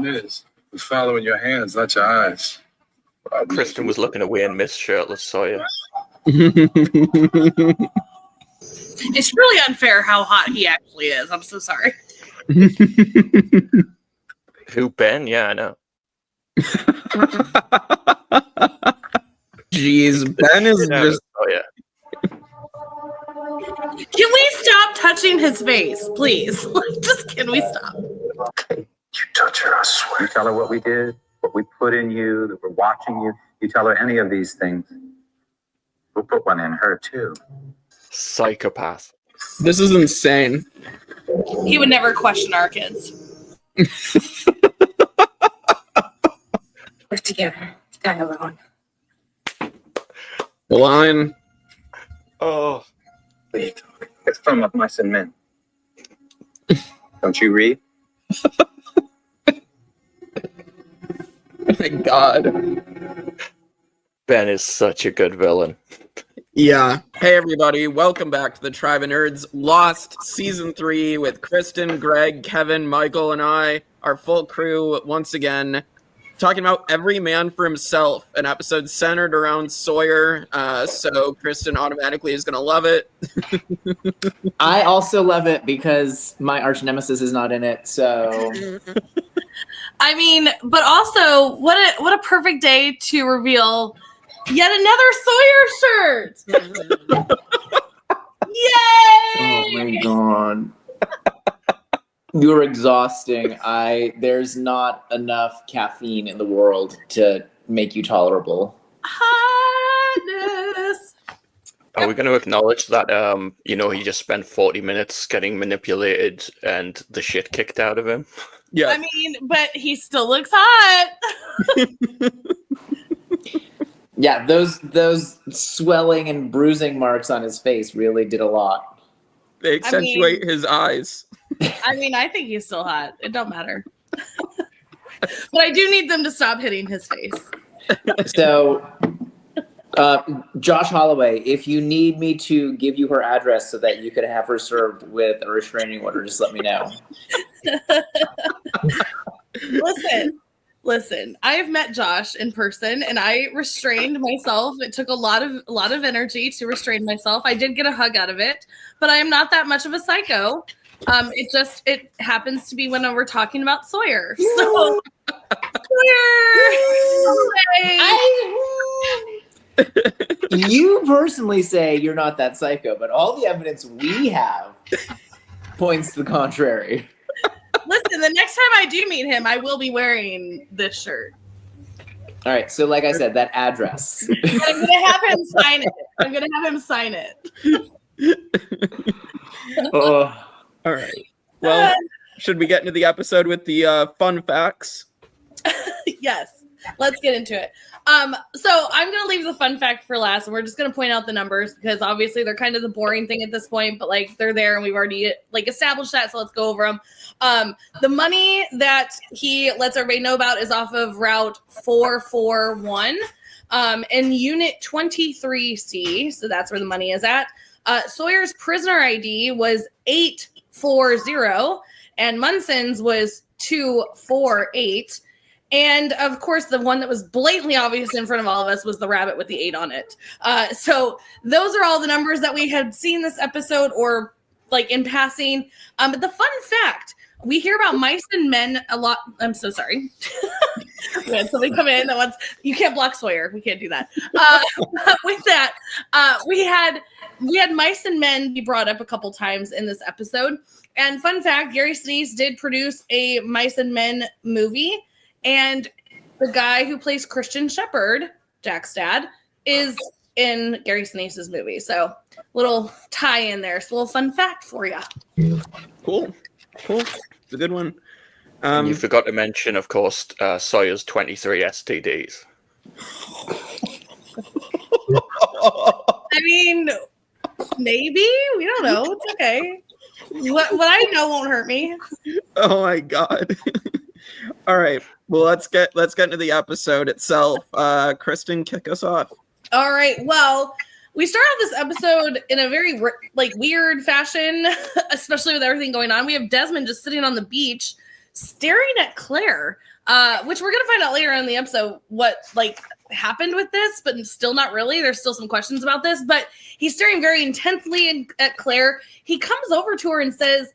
is. We're following your hands, not your eyes. Kristen was looking away and missed shirtless Sawyer. It's really unfair how hot he actually is. I'm so sorry. Who, Ben? Yeah, I know. Jeez, Ben is just... Oh, yeah. Can we stop touching his face, please? Just can we stop? You touch her, I swear. You tell her what we did, what we put in you, that we're watching you. You tell her any of these things, we'll put one in her, too. Psychopath. This is insane. He would never question our kids. We're together. Die alone. The line. Oh. It's from Mice and Men. Don't you read? Thank God. Ben is such a good villain. Yeah. Hey, everybody. Welcome back to the Tribe of Nerds Lost Season 3 with Kristen, Greg, Kevin, Michael, and I, our full crew, once again, talking about Every Man for Himself, an episode centered around Sawyer. So Kristen automatically is going to love it. I also love it because my arch nemesis is not in it, so... I mean, but also, what a perfect day to reveal yet another Sawyer shirt! Yay! Oh my God. You're exhausting. There's not enough caffeine in the world to make you tolerable. Hotness. Are we going to acknowledge that, he just spent 40 minutes getting manipulated and the shit kicked out of him? Yeah. I mean, but he still looks hot. Yeah, those swelling and bruising marks on his face really did a lot. They accentuate his eyes. I mean, I think he's still hot. It don't matter. But I do need them to stop hitting his face. So, Josh Holloway, if you need me to give you her address so that you could have her served with a restraining order, just let me know. Listen. I have met Josh in person, and I restrained myself. It took a lot of energy to restrain myself. I did get a hug out of it, but I am not that much of a psycho. It happens to be when we're talking about Sawyer. So, Sawyer. You personally say you're not that psycho, but all the evidence we have points to the contrary. Listen, the next time I do meet him, I will be wearing this shirt. All right, so like I said, that address. I'm going to have him sign it. Oh, all right. Well, should we get into the episode with the fun facts? Yes, let's get into it. So I'm going to leave the fun fact for last, and we're just going to point out the numbers because obviously they're kind of the boring thing at this point, but they're there and we've already established that. So let's go over them. The money that he lets everybody know about is off of Route 441, in Unit 23C. So that's where the money is at. Sawyer's prisoner ID was 840 and Munson's was 248. And of course, the one that was blatantly obvious in front of all of us was the rabbit with the 8 on it. So those are all the numbers that we had seen this episode or in passing. But the fun fact, we hear about mice and men a lot. I'm so sorry. We had somebody come in that wants, you can't block Sawyer. We can't do that. With that, we had mice and men be brought up a couple times in this episode. And fun fact, Gary Sinise did produce a mice and men movie. And the guy who plays Christian Shepherd, Jack's dad, is in Gary Sinise's movie. So little tie in there. It's a little fun fact for you. Cool. It's a good one. You forgot to mention, of course, Sawyer's 23 STDs. I mean, maybe. We don't know. It's okay. What I know won't hurt me. Oh my God. All right. Well, let's get into the episode itself. Kristen, kick us off. All right. Well, we start off this episode in a very weird fashion, especially with everything going on. We have Desmond just sitting on the beach, staring at Claire. which we're gonna find out later in the episode what like happened with this, but still not really. There's still some questions about this, but he's staring very intensely at Claire. He comes over to her and says,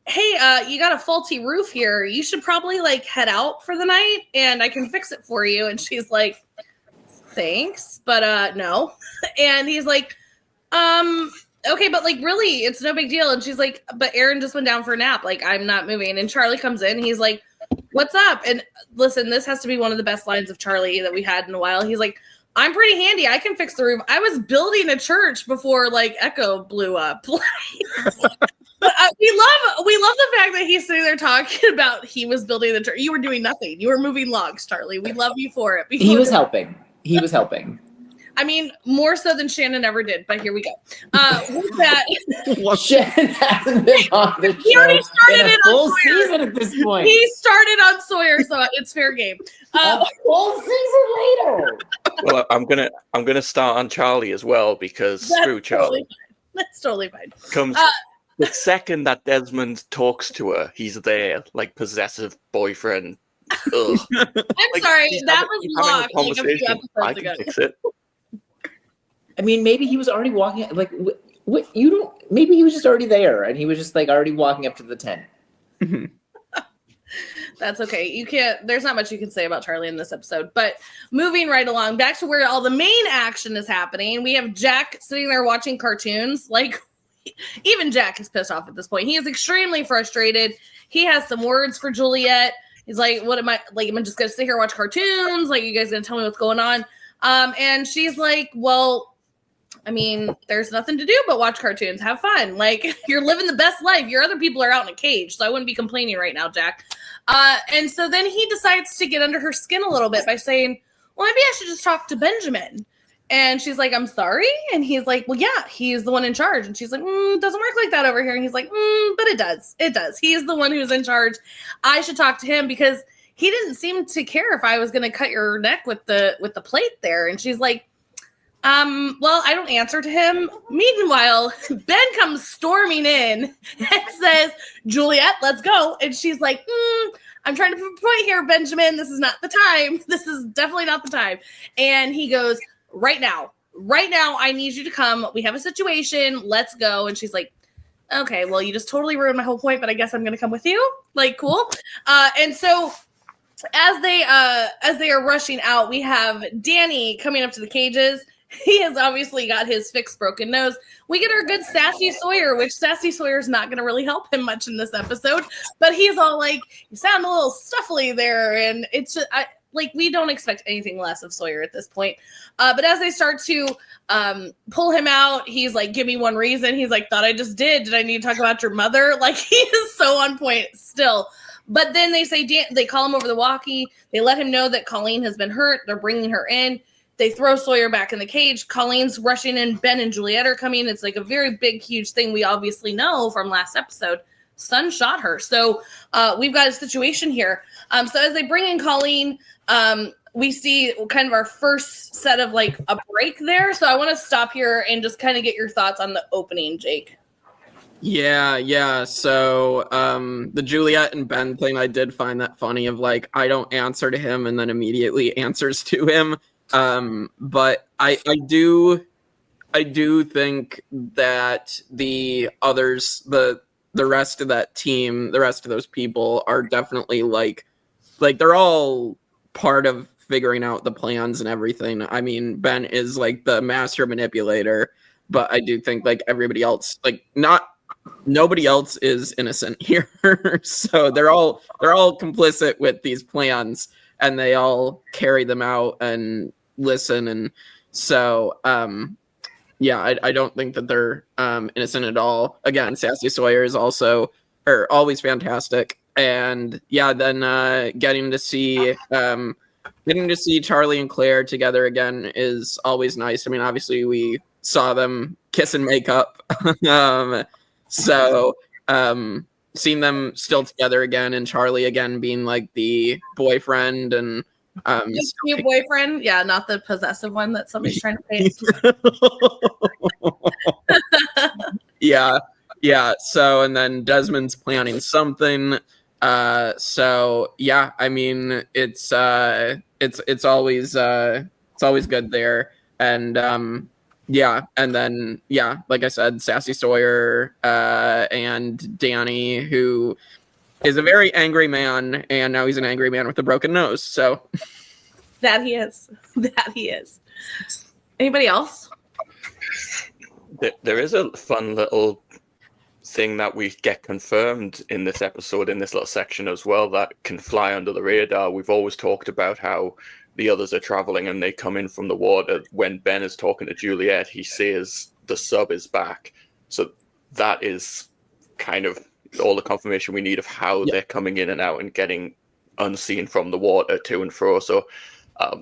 hey, you got a faulty roof here. You should probably like head out for the night and I can fix it for you. And she's like, thanks, but no. And he's like, okay, but like really, it's no big deal. And she's like, but Aaron just went down for a nap. Like, I'm not moving. And Charlie comes in. He's like, what's up? And listen, this has to be one of the best lines of Charlie that we had in a while. He's like, I'm pretty handy. I can fix the roof. I was building a church before like Echo blew up. But we love the fact that he's sitting there talking about he was building the church. You were doing nothing. You were moving logs, Charlie. We love you for it. He was helping. He was helping. I mean, more so than Shannon ever did, but here we go. With that, Shannon hasn't been on the he already started in a it full on Sawyer. season at this point. He started on Sawyer, so it's fair game. A full season later. Well, I'm gonna start on Charlie as well because screw Charlie. That's totally fine. Comes the second that Desmond talks to her, he's there like possessive boyfriend. Ugh. I'm sorry, that was locked like a few I episodes can ago. fix it. I mean, maybe he was already walking. Like, what? You don't. Maybe he was just already there, and he was just like already walking up to the tent. That's okay. You can't. There's not much you can say about Charlie in this episode. But moving right along, back to where all the main action is happening. We have Jack sitting there watching cartoons. Like, even Jack is pissed off at this point. He is extremely frustrated. He has some words for Juliet. He's like, what am I, like, am I just going to sit here and watch cartoons? Like, you guys going to tell me what's going on? And she's like, well, I mean, there's nothing to do but watch cartoons. Have fun. Like, you're living the best life. Your other people are out in a cage, so I wouldn't be complaining right now, Jack. And so then he decides to get under her skin a little bit by saying, well, maybe I should just talk to Benjamin. And she's like, I'm sorry. And he's like, well, yeah, he's the one in charge. And she's like, doesn't work like that over here. And he's like, but it does. It does. He is the one who's in charge. I should talk to him because he didn't seem to care if I was going to cut your neck with the plate there. And she's like, well, I don't answer to him. Meanwhile, Ben comes storming in and says, Juliet, let's go. And she's like, I'm trying to prove a point here, Benjamin. This is not the time. This is definitely not the time. And he goes, right now, I need you to come. We have a situation. Let's go. And she's like, okay, well, you just totally ruined my whole point, but I guess I'm going to come with you. Like, cool. And so as they are rushing out, we have Danny coming up to the cages. He has obviously got his fixed broken nose. We get our good Sassy Sawyer, which Sassy Sawyer is not going to really help him much in this episode, but he's all like, you sound a little stuffily there. And it's just, we don't expect anything less of Sawyer at this point. But as they start to pull him out, he's like, give me one reason. He's like, thought I just did. Did I need to talk about your mother? Like, he is so on point still. But then they say, they call him over the walkie. They let him know that Colleen has been hurt. They're bringing her in. They throw Sawyer back in the cage. Colleen's rushing in. Ben and Juliet are coming. It's like a very big, huge thing we obviously know from last episode. Son shot her. So we've got a situation here. So as they bring in Colleen, we see kind of our first set of like a break there. So I want to stop here and just kind of get your thoughts on the opening, Jake. Yeah. So the Juliet and Ben thing, I did find that funny of like, I don't answer to him and then immediately answers to him. But I do think that the others, the rest of that team, the rest of those people are definitely like they're all part of figuring out the plans and everything. I mean, Ben is like the master manipulator, but I do think like everybody else, like nobody else is innocent here. So they're all complicit with these plans and they all carry them out and listen. And so, yeah, I don't think that they're innocent at all. Again, Sassy Sawyer is always fantastic. And yeah, then getting to see Charlie and Claire together again is always nice. I mean, obviously we saw them kiss and make up. So seeing them still together again and Charlie again being like the boyfriend and Your boyfriend, yeah, not the possessive one that somebody's trying to say. Yeah. So, and then Desmond's planning something. So yeah, I mean, it's always good there. And yeah, and then yeah, like I said, Sassy Sawyer and Danny, who is a very angry man, and now he's an angry man with a broken nose. So that he is. That he is. Anybody else? There is a fun little thing that we get confirmed in this episode, in this little section as well, that can fly under the radar. We've always talked about how the others are traveling and they come in from the water. When Ben is talking to Juliet, he says the sub is back. So that is kind of all the confirmation we need of how they're coming in and out and getting unseen from the water to and fro. So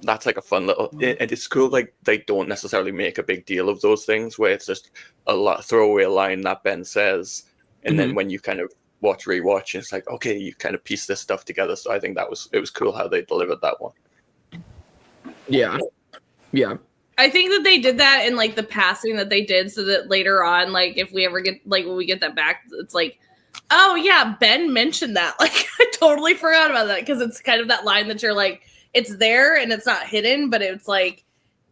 that's like a fun little, and it's cool. Like they don't necessarily make a big deal of those things where it's just a throwaway line that Ben says, and then when you kind of rewatch, it's like, okay, you kind of piece this stuff together. So I think it was cool how they delivered that one. Yeah. I think that they did that in like the passing that they did, so that later on, like if we ever get like when we get that back, it's like, oh yeah, Ben mentioned that. Like I totally forgot about that, because it's kind of that line that you're like, it's there and it's not hidden, but it's like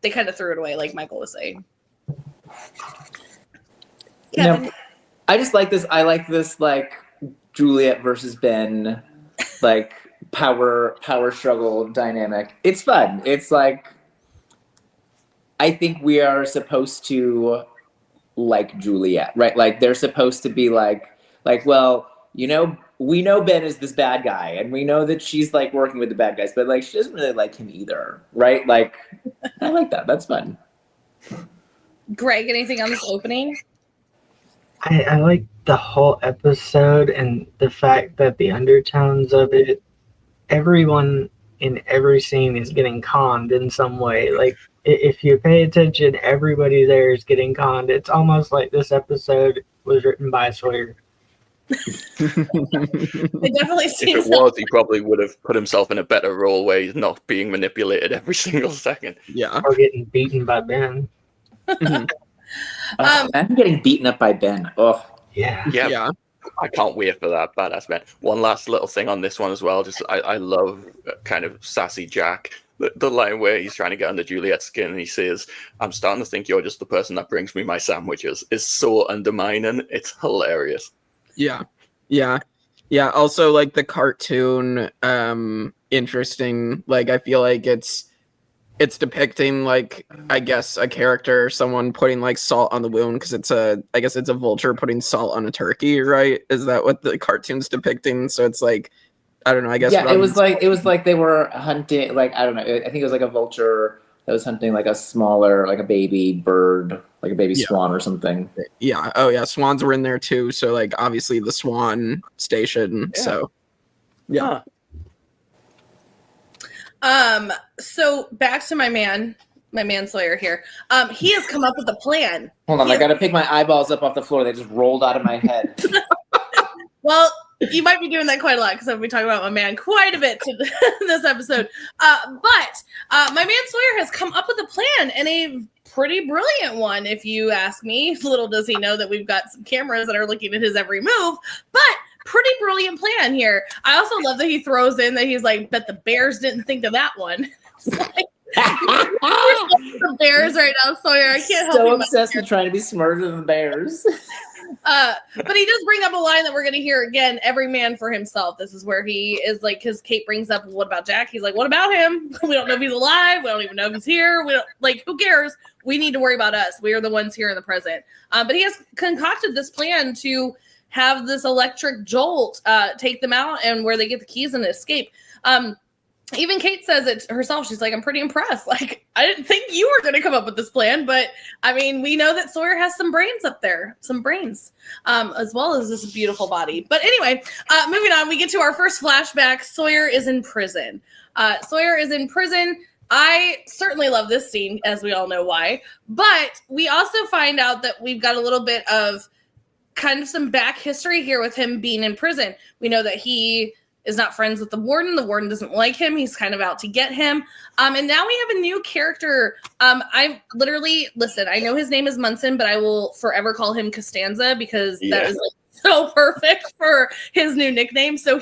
they kind of threw it away, like Michael was saying. Kevin? I just like this. I like this like Juliet versus Ben, like power struggle dynamic. It's fun. It's like, I think we are supposed to like Juliet, right? Like they're supposed to be like, well, you know, we know Ben is this bad guy, and we know that she's like working with the bad guys, but like she doesn't really like him either, right? Like I like that. That's fun. Greg, anything on this opening? I like the whole episode and the fact that the undertones of it, everyone in every scene is getting conned in some way. Like if you pay attention, everybody there is getting conned. It's almost like this episode was written by Sawyer. It definitely seems. If it was, he probably would have put himself in a better role where he's not being manipulated every single second. Yeah. Or getting beaten by Ben. I'm getting beaten up by Ben. Oh, Yeah. I can't wait for that badass Ben. One last little thing on this one as well. Just I love kind of sassy Jack. The line where he's trying to get under Juliet's skin and he says, "I'm starting to think you're just the person that brings me my sandwiches," is so undermining. It's hilarious. Yeah. Also, like the cartoon, interesting. Like I feel like it's depicting, like, I guess a character, someone putting like salt on the wound, because I guess it's a vulture putting salt on a turkey, right? Is that what the cartoon's depicting? So it's like, I don't know. I guess it was like they were hunting. Like I don't know. I think it was like a vulture that was hunting like a smaller, like a baby bird, like a baby swan or something. Yeah. Oh yeah. Swans were in there too. So like obviously the swan station. Yeah. So yeah. So back to my man Sawyer here. He has come up with a plan. Hold on, I gotta pick my eyeballs up off the floor. They just rolled out of my head. Well, you might be doing that quite a lot, because I'll be talking about my man quite a bit this episode. But my man Sawyer has come up with a plan, and a pretty brilliant one, if you ask me. Little does he know that we've got some cameras that are looking at his every move, but pretty brilliant plan here. I also love that he throws in that he's like, bet the Bears didn't think of that one. It's like, the Bears right now, Sawyer. I can't help so you. Obsessed with trying to be smarter than the Bears. But he does bring up a line that we're going to hear again, every man for himself. This is where he is like, because Kate brings up, what about Jack? He's like, what about him? We don't know if he's alive. We don't even know if he's here. We don't, like, who cares? We need to worry about us. We are the ones here in the present. But he has concocted this plan to have this electric jolt take them out, and where they get the keys and escape. Even Kate says it herself. She's like, I'm pretty impressed. Like, I didn't think you were going to come up with this plan, but I mean, we know that Sawyer has some brains up there, as well as this beautiful body. But anyway, moving on, we get to our first flashback. Sawyer is in prison. I certainly love this scene, as we all know why, but we also find out that we've got a little bit of kind of some back history here with him being in prison. We know that he is not friends with the warden. The warden doesn't like him. He's kind of out to get him. And now we have a new character. I literally, listen, I know his name is Munson, but I will forever call him Costanza, because that is like so perfect for his new nickname. So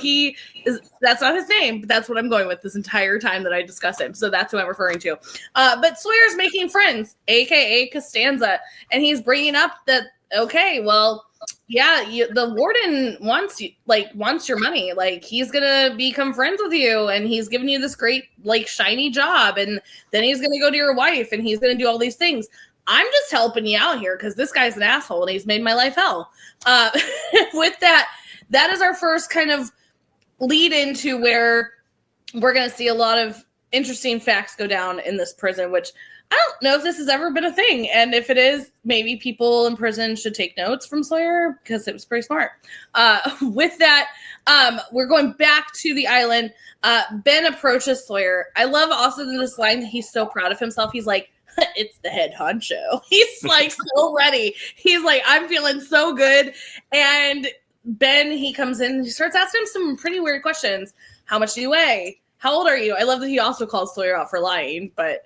that's not his name, but that's what I'm going with this entire time that I discuss him. So that's who I'm referring to. But Sawyer's making friends, aka Costanza, and he's bringing up that, okay, well, yeah, the warden wants your money. Like, he's gonna become friends with you, and he's giving you this great, like, shiny job, and then he's gonna go to your wife, and he's gonna do all these things. I'm just helping you out here because this guy's an asshole and he's made my life hell. With that is our first kind of lead into where we're going to see a lot of interesting facts go down in this prison, which I don't know if this has ever been a thing. And if it is, maybe people in prison should take notes from Sawyer because it was pretty smart. With that, we're going back to the island. Ben approaches Sawyer. I love also in this line that he's so proud of himself. He's like, it's the head honcho. He's like so ready. He's like, I'm feeling so good. And Ben, he comes in, he starts asking him some pretty weird questions. How much do you weigh? How old are you? I love that he also calls Sawyer out for lying, but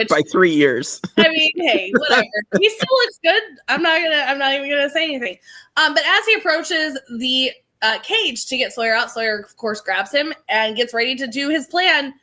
by 3 years. I mean, hey, whatever. He still looks good. I'm not even gonna say anything. But as he approaches the cage to get Sawyer out, Sawyer of course grabs him and gets ready to do his plan.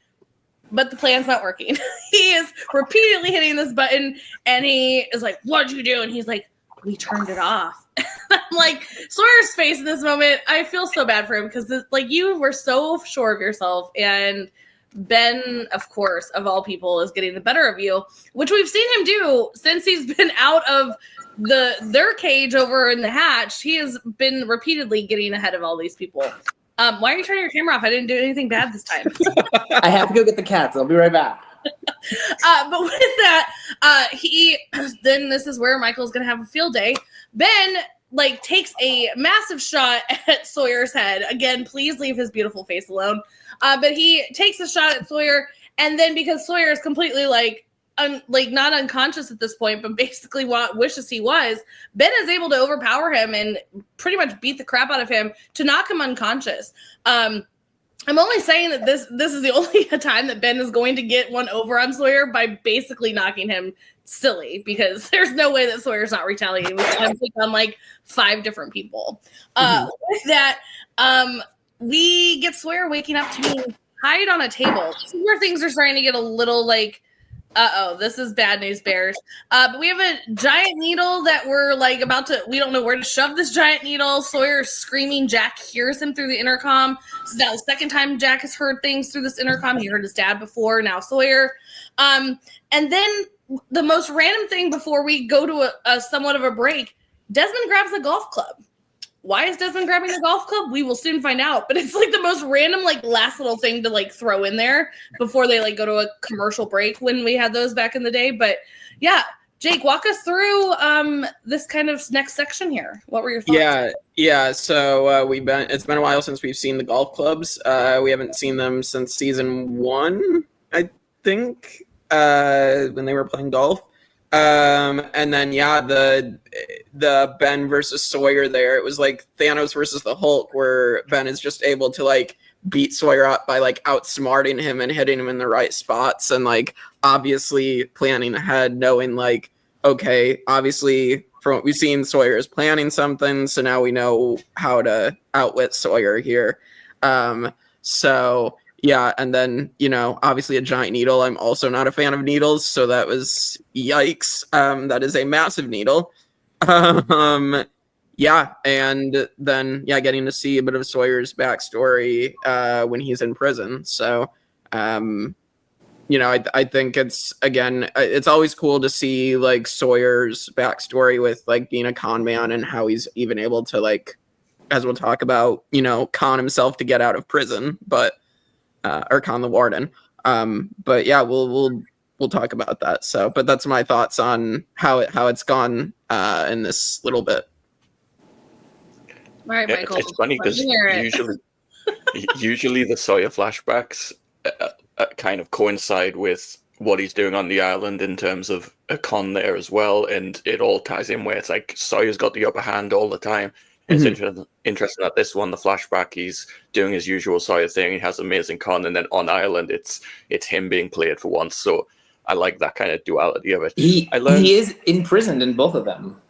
But the plan's not working. He is repeatedly hitting this button, and he is like, what'd you do? And he's like, we turned it off. I'm like, Sawyer's face in this moment, I feel so bad for him because, like, you were so sure of yourself, and Ben, of course, of all people, is getting the better of you, which we've seen him do since he's been out of their cage over in the hatch. He has been repeatedly getting ahead of all these people. Why are you turning your camera off? I didn't do anything bad this time. I have to go get the cats. I'll be right back. But with that, then this is where Michael's going to have a field day. Ben, like, takes a massive shot at Sawyer's head. Again, please leave his beautiful face alone. But he takes a shot at Sawyer, and then because Sawyer is completely, not unconscious at this point, but basically wishes he was, Ben is able to overpower him and pretty much beat the crap out of him to knock him unconscious. I'm only saying that this is the only time that Ben is going to get one over on Sawyer by basically knocking him silly, because there's no way that Sawyer's not retaliating. With him take on like 5 different people. With that, we get Sawyer waking up to being tied on a table. This is where things are starting to get a little like, this is bad news, Bears. But we have a giant needle that we're like we don't know where to shove this giant needle. Sawyer's screaming. Jack hears him through the intercom. This is now the second time Jack has heard things through this intercom. He heard his dad before, now Sawyer. And then the most random thing before we go to a somewhat of a break, Desmond grabs a golf club. Why is Desmond grabbing a golf club? We will soon find out. But it's like the most random, like, last little thing to like throw in there before they like go to a commercial break when we had those back in the day. But yeah, Jake, walk us through this kind of next section here. What were your thoughts? Yeah. So it's been a while since we've seen the golf clubs. We haven't seen them since season 1, I think, when they were playing golf. And then the Ben versus Sawyer there, it was like Thanos versus the Hulk, where Ben is just able to like beat Sawyer up by like outsmarting him and hitting him in the right spots, and like obviously planning ahead, knowing like, okay, obviously from what we've seen, Sawyer is planning something, so now we know how to outwit Sawyer here. So yeah, and then, obviously a giant needle. I'm also not a fan of needles, so that was yikes. That is a massive needle. Yeah, and then, getting to see a bit of Sawyer's backstory when he's in prison. So, I think it's always cool to see, like, Sawyer's backstory with, like, being a con man and how he's even able to, like, as we'll talk about, con himself to get out of prison, or con the warden. But yeah, we'll talk about that. So, but that's my thoughts on how it's gone in this little bit. All right, Michael. It's funny because usually the Sawyer flashbacks kind of coincide with what he's doing on the island in terms of a con there as well, and it all ties in where it's like Sawyer's got the upper hand all the time. It's interesting that this one, the flashback, he's doing his usual Sawyer thing. He has amazing con, and then on island, it's him being played for once. So I like that kind of duality of it. He is imprisoned in both of them.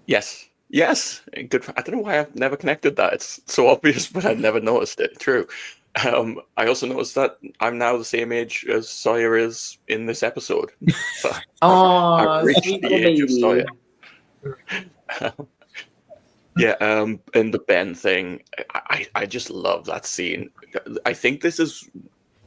Yes. Yes, good. I don't know why I've never connected that. It's so obvious, but I've never noticed it. True. I also noticed that I'm now the same age as Sawyer is in this episode. So Oh, I've reached sweet the little age of baby. Sawyer. Yeah, and the Ben thing, I just love that scene. I think this is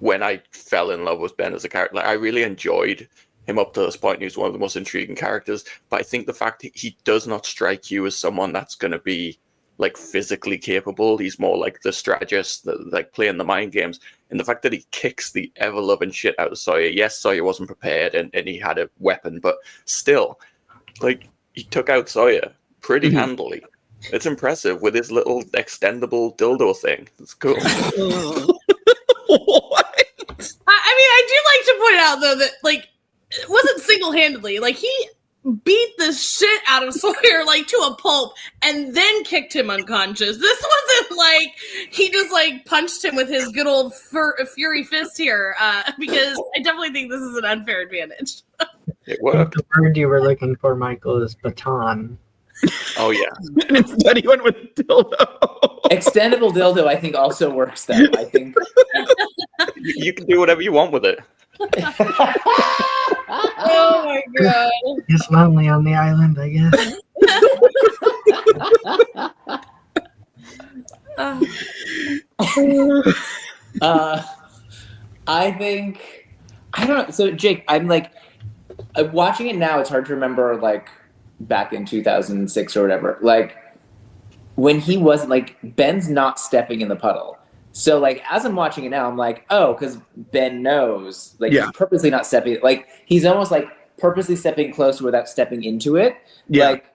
when I fell in love with Ben as a character. Like, I really enjoyed him up to this point. He was one of the most intriguing characters. But I think the fact that he does not strike you as someone that's going to be like physically capable. He's more like the strategist, like playing the mind games. And the fact that he kicks the ever-loving shit out of Sawyer. Yes, Sawyer wasn't prepared and he had a weapon, but still, like, he took out Sawyer pretty handily. It's impressive with his little extendable dildo thing. It's cool. What? I mean, I do like to point out, though, that, like, it wasn't single-handedly. Like, he beat the shit out of Sawyer, like, to a pulp, and then kicked him unconscious. This wasn't like he just, like, punched him with his good old fury fist here, because I definitely think this is an unfair advantage. It worked. The word you were looking for, Michael, is baton. Oh, yeah. And instead he went with dildo. Extendable dildo, I think, also works, though. I think. You can do whatever you want with it. Oh, my God. It's lonely on the island, I guess. I think, I don't know. So, Jake, I'm like, watching it now, it's hard to remember, like, back in 2006 or whatever. Like, when he wasn't, like, Ben's not stepping in the puddle. So, like, as I'm watching it now, I'm like, oh, because Ben knows. Like, he's purposely not stepping. Like, he's almost, like, purposely stepping closer without stepping into it. Yeah. Like,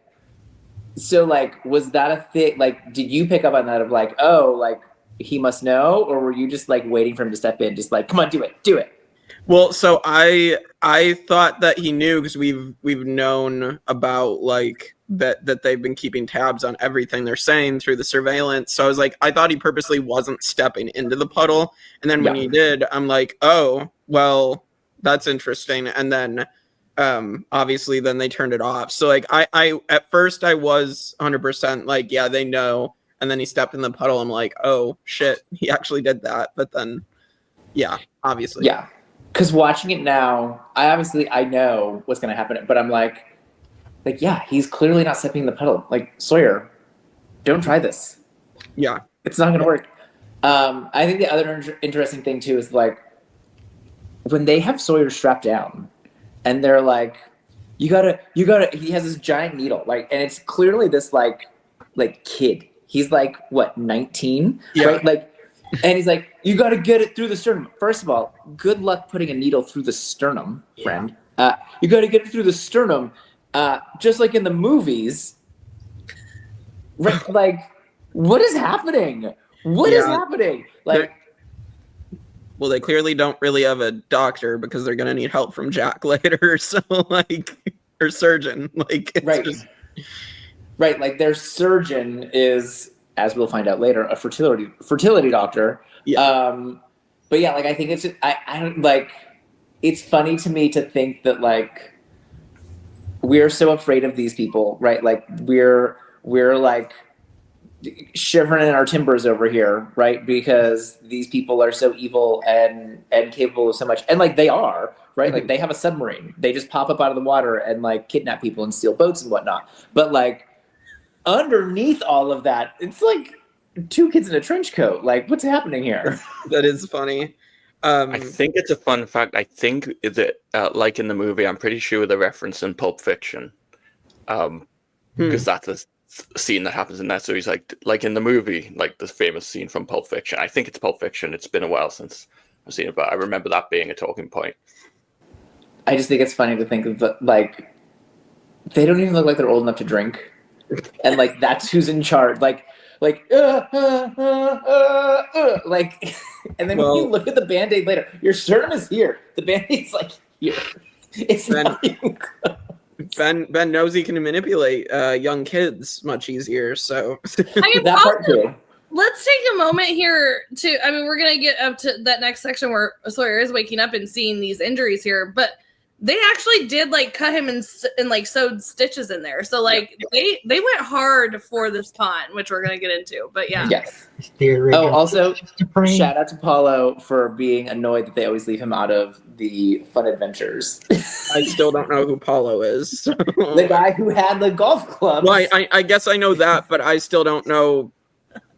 so, like, was that a thing? Like, did you pick up on that of, like, oh, like, he must know? Or were you just, like, waiting for him to step in? Just like, come on, do it. Well, so I thought that he knew because we've known about like that they've been keeping tabs on everything they're saying through the surveillance. So I was like, I thought he purposely wasn't stepping into the puddle, and then when he did, I'm like, oh, well, that's interesting. And then obviously then they turned it off. So like I at first I was 100% like, yeah, they know, and then he stepped in the puddle. I'm like, oh shit, he actually did that. But then yeah, obviously. Yeah. Because watching it now, I know what's going to happen, but I'm like, yeah, he's clearly not stepping in the puddle. Like, Sawyer, don't try this. Yeah. It's not going to work. I think the other interesting thing, too, is, like, when they have Sawyer strapped down, and they're like, you gotta, he has this giant needle, like, and it's clearly this, like kid. He's, like, what, 19? Yeah. Right? Like, and he's like, you got to get it through the sternum. First of all, good luck putting a needle through the sternum, friend. You got to get it through the sternum, just like in the movies. Right? Like, what is happening? What is happening? Like, well, they clearly don't really have a doctor because they're going to need help from Jack later. So, like, or surgeon. Like, it's right. Just... Right. Like, their surgeon is, as we'll find out later, a fertility doctor. Yeah. But yeah, like, I think it's, I don't, like, it's funny to me to think that, like, we're so afraid of these people, right? Like, we're like shivering in our timbers over here, right? Because these people are so evil and capable of so much. And, like, they are, right? Like, they have a submarine. They just pop up out of the water and, like, kidnap people and steal boats and whatnot. But, like, underneath all of that, it's like two kids in a trench coat. Like, what's happening here? That is funny. I think it's a fun fact. I think that, like in the movie, I'm pretty sure the reference in Pulp Fiction, because that's a scene that happens in that series. Like in the movie, like the famous scene from Pulp Fiction. I think it's Pulp Fiction. It's been a while since I've seen it, but I remember that being a talking point. I just think it's funny to think of the, like, they don't even look like they're old enough to drink. And, like, that's who's in charge. Like, and then when you look at the Band-Aid later, your sternum is here. The Band-Aid's, like, here. It's not even close. Ben knows he can manipulate young kids much easier, so... that part too. Let's take a moment here we're going to get up to that next section where Sawyer is waking up and seeing these injuries here, but they actually did like cut him and like sewed stitches in there. So like they went hard for this con, which we're gonna get into. But yeah. Yes. Oh, Also, shout out to Paulo for being annoyed that they always leave him out of the fun adventures. I still don't know who Paulo is. So. The guy who had the golf clubs. Well, I guess I know that, but I still don't know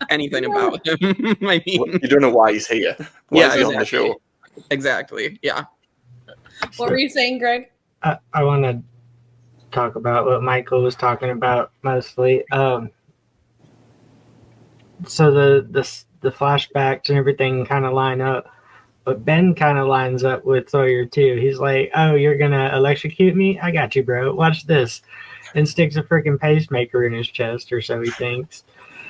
anything about him. I mean, you don't know why he's here. Why is he on the show? Exactly. Yeah. What were you saying, Greg? I want to talk about what Michael was talking about mostly. So the flashbacks and everything kind of line up, but Ben kind of lines up with Sawyer too. He's like, "Oh, you're gonna electrocute me? I got you, bro. Watch this," and sticks a freaking pacemaker in his chest, or so he thinks.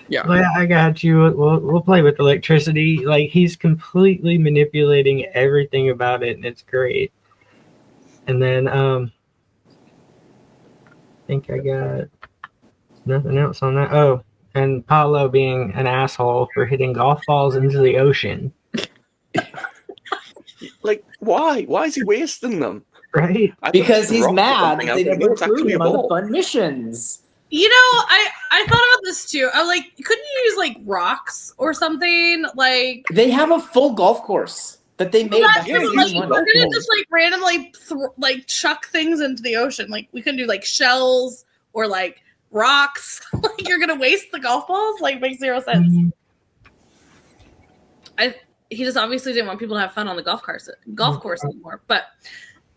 Yeah, like, I got you. We'll play with electricity. Like he's completely manipulating everything about it, and it's great. And then I think I got nothing else on that. Oh, and Paulo being an asshole for hitting golf balls into the ocean. Like, why? Why is he wasting them? Right? Because he's mad that they never include him on the fun missions. You know, I thought about this too. I'm like, couldn't you use like rocks or something? Like they have a full golf course that they made. We're gonna just like randomly like chuck things into the ocean. Like we couldn't do like shells or like rocks. Like you're gonna waste the golf balls. Like makes zero sense. He just obviously didn't want people to have fun on the golf course anymore. But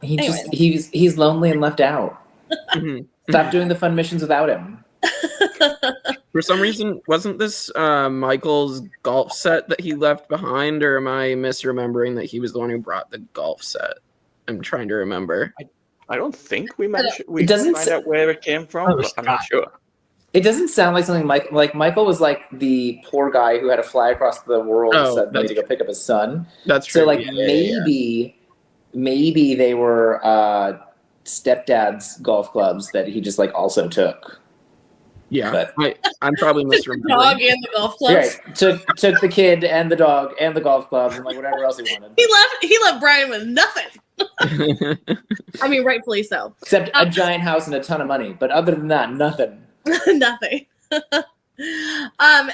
he's lonely and left out. Stop doing the fun missions without him. For some reason, wasn't this Michael's golf set that he left behind, or am I misremembering that he was the one who brought the golf set? I'm trying to remember. I don't think we mentioned. We didn't find out where it came from, but I'm not sure. It doesn't sound like something like Michael was like the poor guy who had to fly across the world suddenly to go pick up his son. That's true. So like maybe they were stepdad's golf clubs that he just like also took. Yeah, but I'm probably misremembering. The dog and the golf clubs. Right. Took the kid and the dog and the golf clubs and like whatever else he wanted. He left Brian with nothing. I mean, rightfully so. Except a giant house and a ton of money. But other than that, nothing. Nothing.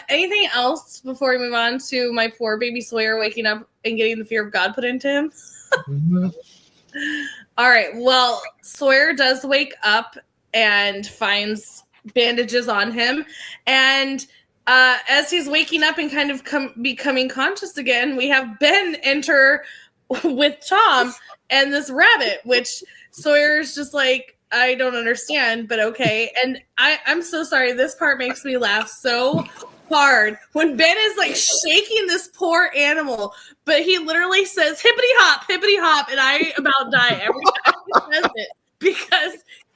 Anything else before we move on to my poor baby Sawyer waking up and getting the fear of God put into him? All right. Well, Sawyer does wake up and finds bandages on him, and as he's waking up and kind of becoming conscious again, we have Ben enter with Tom and this rabbit, which Sawyer's just like, I don't understand, but okay. And I'm so sorry. This part makes me laugh so hard when Ben is like shaking this poor animal, but he literally says hippity hop, and I about die every time he says it because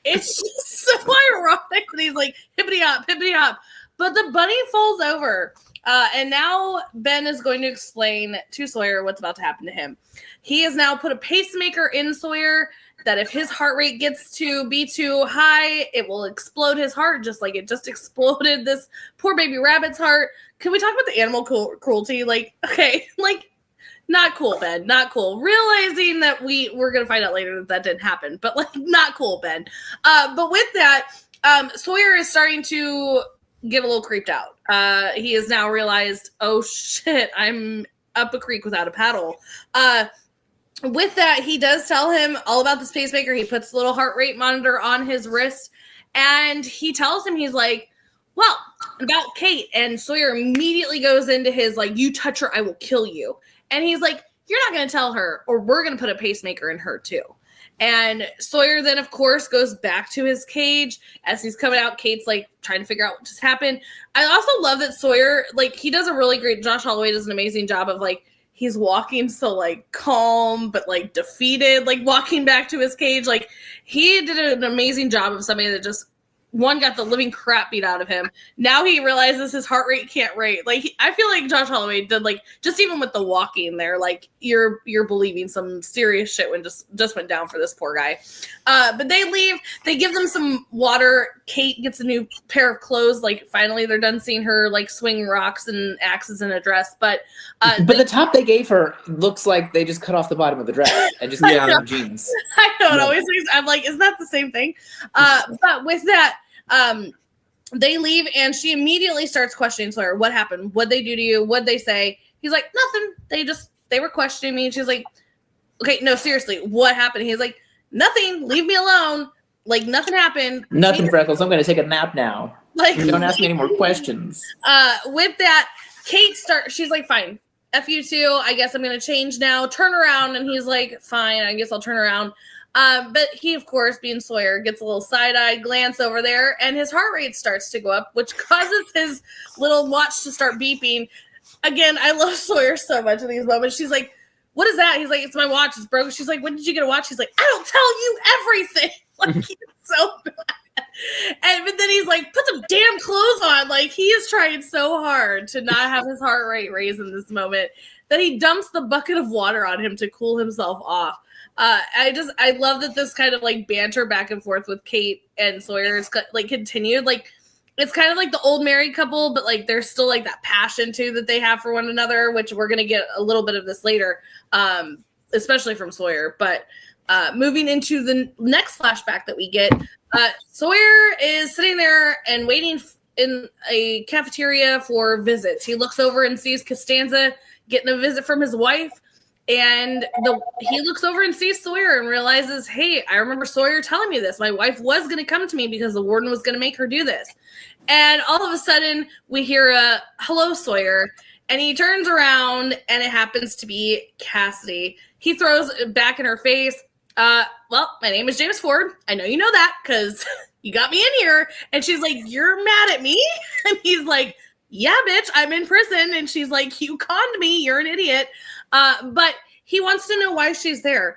it's just so ironic that he's like hippity hop. But the bunny falls over. And now Ben is going to explain to Sawyer what's about to happen to him. He has now put a pacemaker in Sawyer that if his heart rate gets to be too high, it will explode his heart, just like it just exploded this poor baby rabbit's heart. Can we talk about the animal cruelty? Like, okay, like, not cool, Ben. Not cool. Realizing that we're going to find out later that didn't happen, but like, not cool, Ben. But with that, Sawyer is starting to get a little creeped out. He has now realized, oh shit, I'm up a creek without a paddle. With that, he does tell him all about this pacemaker. He puts a little heart rate monitor on his wrist, and he tells him, he's like, well, about Kate. And Sawyer immediately goes into his like, you touch her, I will kill you. And he's like, you're not going to tell her, or we're going to put a pacemaker in her too. And Sawyer then, of course, goes back to his cage. As he's coming out, Kate's like trying to figure out what just happened. I also love that Sawyer, like, he does a really great, Josh Holloway does an amazing job of like, he's walking so like calm, but like defeated, like walking back to his cage. Like he did an amazing job of somebody that just one got the living crap beat out of him. Now he realizes his heart rate can't rate. Like I feel like Josh Holloway did like just even with the walking there, like you're believing some serious shit when just went down for this poor guy. But they leave. They give them some water. Kate gets a new pair of clothes. Like finally they're done seeing her like swing rocks and axes in a dress. But the top they gave her looks like they just cut off the bottom of the dress and just gave her jeans. I know it always makes, I'm like, isn't that the same thing? But with that. They leave and she immediately starts questioning Sawyer. What happened? What'd they do to you? What'd they say? He's like, nothing. They were questioning me. And she's like, okay, no, seriously, what happened? He's like, nothing. Leave me alone. Like nothing happened. Nothing, Freckles. I'm going to take a nap now. Like, don't ask me any more questions. With that, she's like, fine. F you too. I guess I'm going to change now. Turn around. And he's like, fine. I guess I'll turn around. But he, of course, being Sawyer, gets a little side-eyed glance over there, and his heart rate starts to go up, which causes his little watch to start beeping. Again, I love Sawyer so much in these moments. She's like, what is that? He's like, it's my watch. It's broken. She's like, when did you get a watch? He's like, I don't tell you everything. Like, he's so bad. But then he's like, put some damn clothes on. Like, he is trying so hard to not have his heart rate raise in this moment that he dumps the bucket of water on him to cool himself off. I love that this kind of like banter back and forth with Kate and Sawyer is like continued. Like it's kind of like the old married couple, but like there's still like that passion too that they have for one another, which we're gonna get a little bit of this later, especially from Sawyer. But moving into the next flashback that we get, Sawyer is sitting there and waiting in a cafeteria for visits. He looks over and sees Costanza getting a visit from his wife. And he looks over and sees Sawyer and realizes, hey, I remember Sawyer telling me this. My wife was going to come to me because the warden was going to make her do this. And all of a sudden, we hear a hello, Sawyer. And he turns around, and it happens to be Cassidy. He throws it back in her face. Well, my name is James Ford. I know you know that because you got me in here. And she's like, you're mad at me? And he's like, yeah, bitch, I'm in prison. And she's like, you conned me. You're an idiot. But he wants to know why she's there.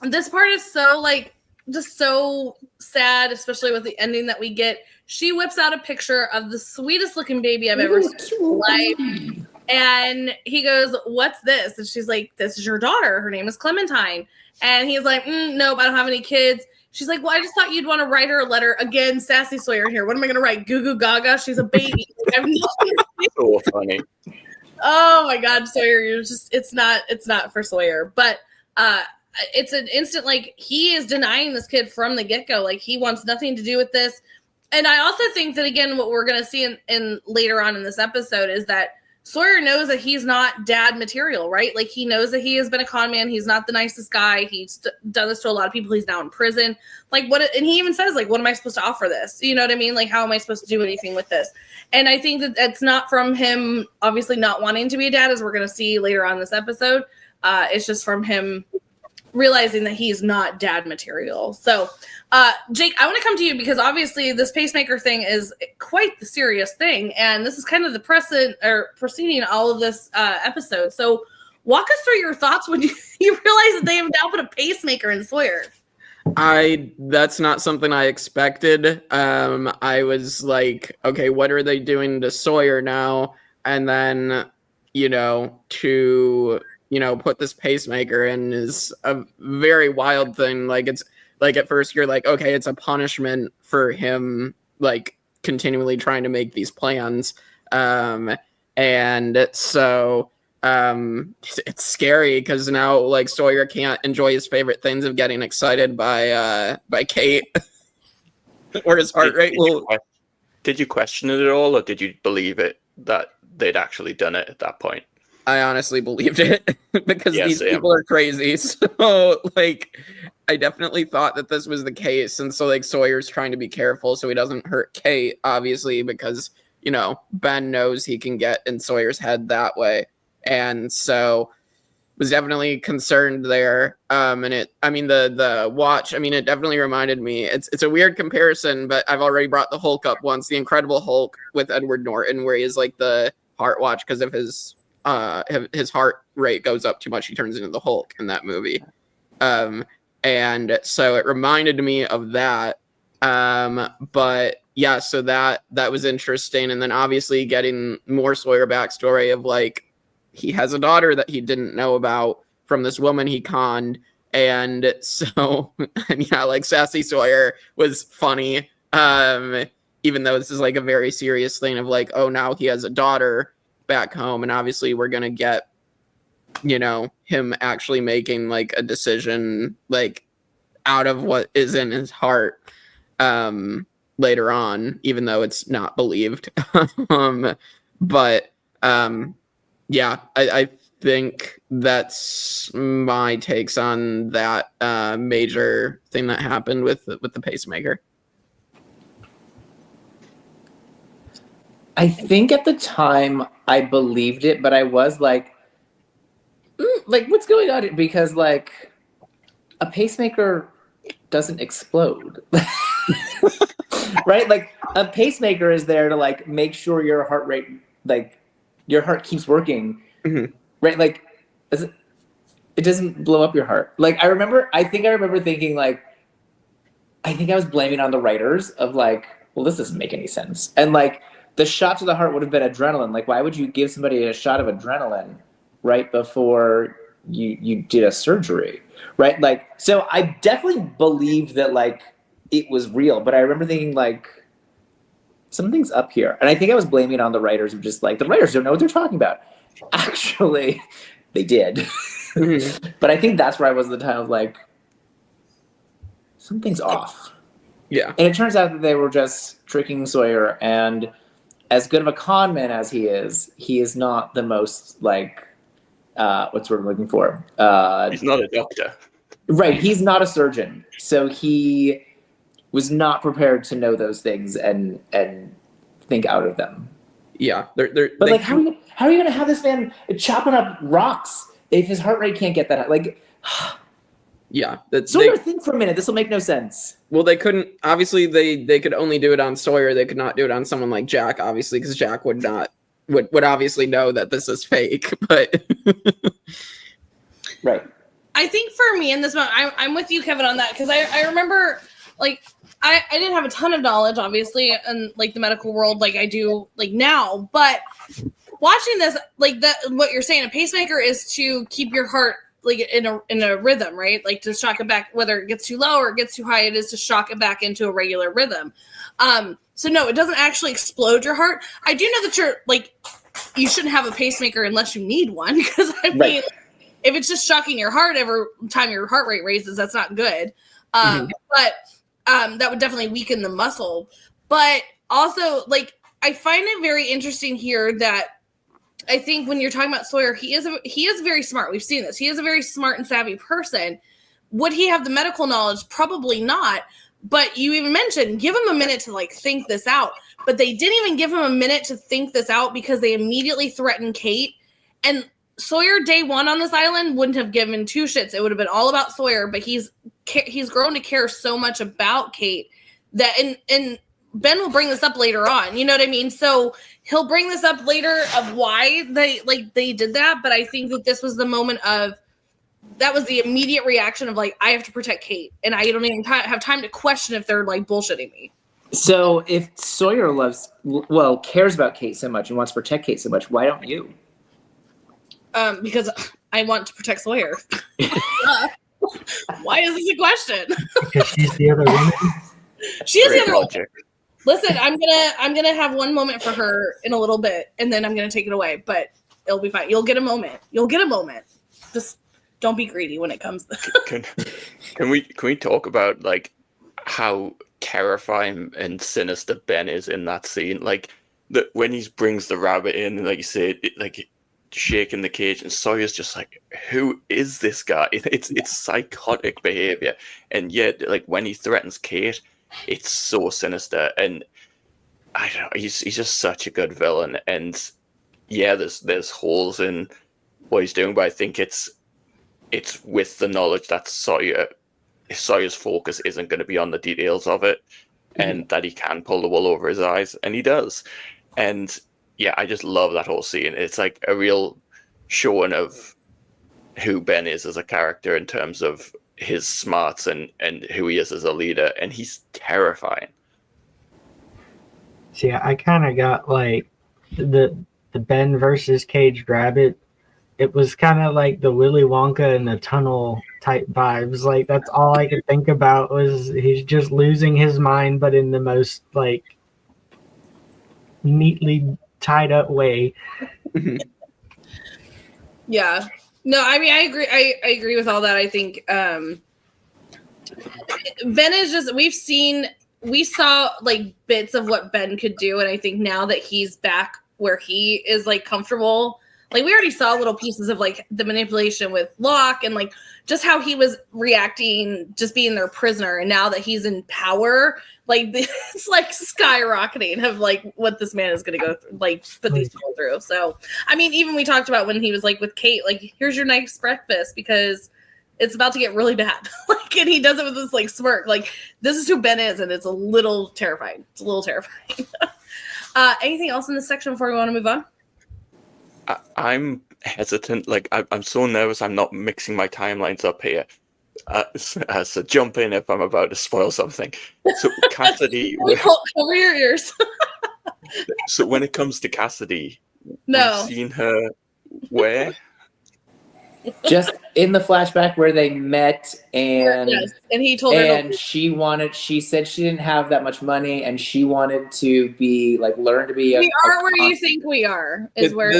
This part is so like just so sad, especially with the ending that we get. She whips out a picture of the sweetest looking baby I've ever seen in my life. And he goes, what's this? And she's like, this is your daughter. Her name is Clementine. And he's like, nope, I don't have any kids. She's like, well, I just thought you'd want to write her a letter. Again, sassy Sawyer here. What am I going to write? Goo goo gaga? She's a baby. I have nothing to do. So funny. Oh my God, Sawyer, it's not for Sawyer. But it's an instant, like, he is denying this kid from the get-go. Like, he wants nothing to do with this. And I also think that, again, what we're going to see in later on in this episode is that Sawyer knows that he's not dad material, right? Like, he knows that he has been a con man. He's not the nicest guy. He's done this to a lot of people. He's now in prison. Like, and he even says, like, what am I supposed to offer this? You know what I mean? Like, how am I supposed to do anything with this? And I think that that's not from him, obviously, not wanting to be a dad, as we're going to see later on this episode. It's just from him realizing that he's not dad material. So, Jake, I want to come to you because obviously this pacemaker thing is quite the serious thing. And this is kind of the preceding all of this episode. So walk us through your thoughts when you realize that they have now put a pacemaker in Sawyer. That's not something I expected. I was like, okay, what are they doing to Sawyer now? And then, to put this pacemaker in is a very wild thing. Like, it's like at first you're like, okay, it's a punishment for him, like, continually trying to make these plans. And so it's scary because now, like, Sawyer can't enjoy his favorite things of getting excited by Kate or his heart rate will. Did you question it at all, or did you believe it that they'd actually done it at that point? I honestly believed it because these people are crazy. So, like, I definitely thought that this was the case. And so, like, Sawyer's trying to be careful so he doesn't hurt Kate, obviously, because, Ben knows he can get in Sawyer's head that way. And so was definitely concerned there. The watch, it definitely reminded me. It's a weird comparison, but I've already brought the Hulk up once, the Incredible Hulk with Edward Norton, where he has, like, the heart watch because of his heart rate goes up too much. He turns into the Hulk in that movie. And so it reminded me of that. But yeah, so that was interesting. And then obviously getting more Sawyer backstory of like, he has a daughter that he didn't know about from this woman he conned. And so, and yeah, like Sassy Sawyer was funny. Even though this is like a very serious thing of like, oh, now he has a daughter back home. And obviously we're going to get, him actually making like a decision, like out of what is in his heart, later on, even though it's not believed. Yeah, I think that's my takes on that major thing that happened with the pacemaker. I think at the time I believed it, but I was like, what's going on? Because like a pacemaker doesn't explode. Right? Like a pacemaker is there to like make sure your heart rate, like your heart keeps working. Mm-hmm. Right? Like it doesn't blow up your heart. Like I think I remember thinking like, I think I was blaming on the writers of like, well, this doesn't make any sense. And like the shot to the heart would have been adrenaline. Like why would you give somebody a shot of adrenaline right before you did a surgery? Right? Like, so I definitely believed that like it was real, but I remember thinking like something's up here. And I think I was blaming on the writers of just like, the writers don't know what they're talking about. Actually, they did. Mm-hmm. But I think that's where I was at the time of like, something's off. Yeah. And it turns out that they were just tricking Sawyer, and as good of a con man as he is not the most like, what's what I'm looking for? He's not a doctor. Right, he's not a surgeon. So he was not prepared to know those things and think out of them. Yeah. But like, how are you going to have this man chopping up rocks if his heart rate can't get that high? Like, yeah. Sawyer, think for a minute. This will make no sense. Well, they couldn't. Obviously, they could only do it on Sawyer. They could not do it on someone like Jack, obviously, because Jack would obviously know that this is fake. But right. I think for me in this moment, I'm with you, Kevin, on that, because I remember like I didn't have a ton of knowledge, obviously, in like the medical world like I do like now, but watching this, like that, what you're saying, a pacemaker is to keep your heart like in a rhythm, right? Like to shock it back, whether it gets too low or it gets too high, it is to shock it back into a regular rhythm. So no, it doesn't actually explode your heart. I do know that you're like, you shouldn't have a pacemaker unless you need one, because I mean, right. If it's just shocking your heart every time your heart rate raises, that's not good. But that would definitely weaken the muscle. But also, like, I find it very interesting here that I think when you're talking about Sawyer, he is very smart. We've seen this. He is a very smart and savvy person. Would he have the medical knowledge? Probably not. But you even mentioned, give him a minute to like think this out. But they didn't even give him a minute to think this out because they immediately threatened Kate. And Sawyer, day one on this island, wouldn't have given two shits. It would have been all about Sawyer. But he's grown to care so much about Kate that, and Ben will bring this up later on. You know what I mean? So he'll bring this up later of why they did that. But I think that this was the moment of, that was the immediate reaction of like, I have to protect Kate, and I don't even have time to question if they're like bullshitting me. So if Sawyer cares about Kate so much and wants to protect Kate so much, why don't you? Because I want to protect Sawyer. Why is this a question? Because she's the other woman. She is the other woman. Listen, I'm gonna have one moment for her in a little bit, and then I'm gonna take it away. But it'll be fine. You'll get a moment. Just don't be greedy when it comes. Can we talk about like how terrifying and sinister Ben is in that scene? Like when he brings the rabbit in, and like you said, like shaking the cage, and Sawyer's just like, who is this guy? It's psychotic behavior, and yet like when he threatens Kate, it's so sinister. And I don't know, he's just such a good villain. And yeah, there's holes in what he's doing, but I think it's with the knowledge that Sawyer's focus isn't going to be on the details of it, and that he can pull the wool over his eyes, and he does. And yeah, I just love that whole scene. It's like a real showing of who Ben is as a character in terms of his smarts and who he is as a leader, and he's terrifying. See, I kind of got like the Ben versus Caged Rabbit. It was kind of like the Willy Wonka in the tunnel type vibes. Like that's all I could think about was he's just losing his mind, but in the most like neatly tied up way. Yeah. No, I mean I agree. I agree with all that. I think Ben is just we saw like bits of what Ben could do, and I think now that he's back where he is like comfortable, like we already saw little pieces of like the manipulation with Locke and like just how he was reacting, just being their prisoner, and now that he's in power, like it's like skyrocketing of like what this man is going to go through, like put these people through. So I mean, even we talked about when he was like with Kate, like here's your nice breakfast because it's about to get really bad. Like, and he does it with this like smirk. Like, this is who Ben is, and it's a little terrifying. It's a little terrifying. Anything else in this section before we want to move on? I'm hesitant. Like, I'm so nervous. I'm not mixing my timelines up here. So jump in if I'm about to spoil something. So Cassidy, cover your ears. So when it comes to Cassidy, no, we've seen her where? Just in the flashback where they met, and yes, and he told her, and she said she didn't have that much money, and she wanted to be like learn to be. We are where you think we are. Is where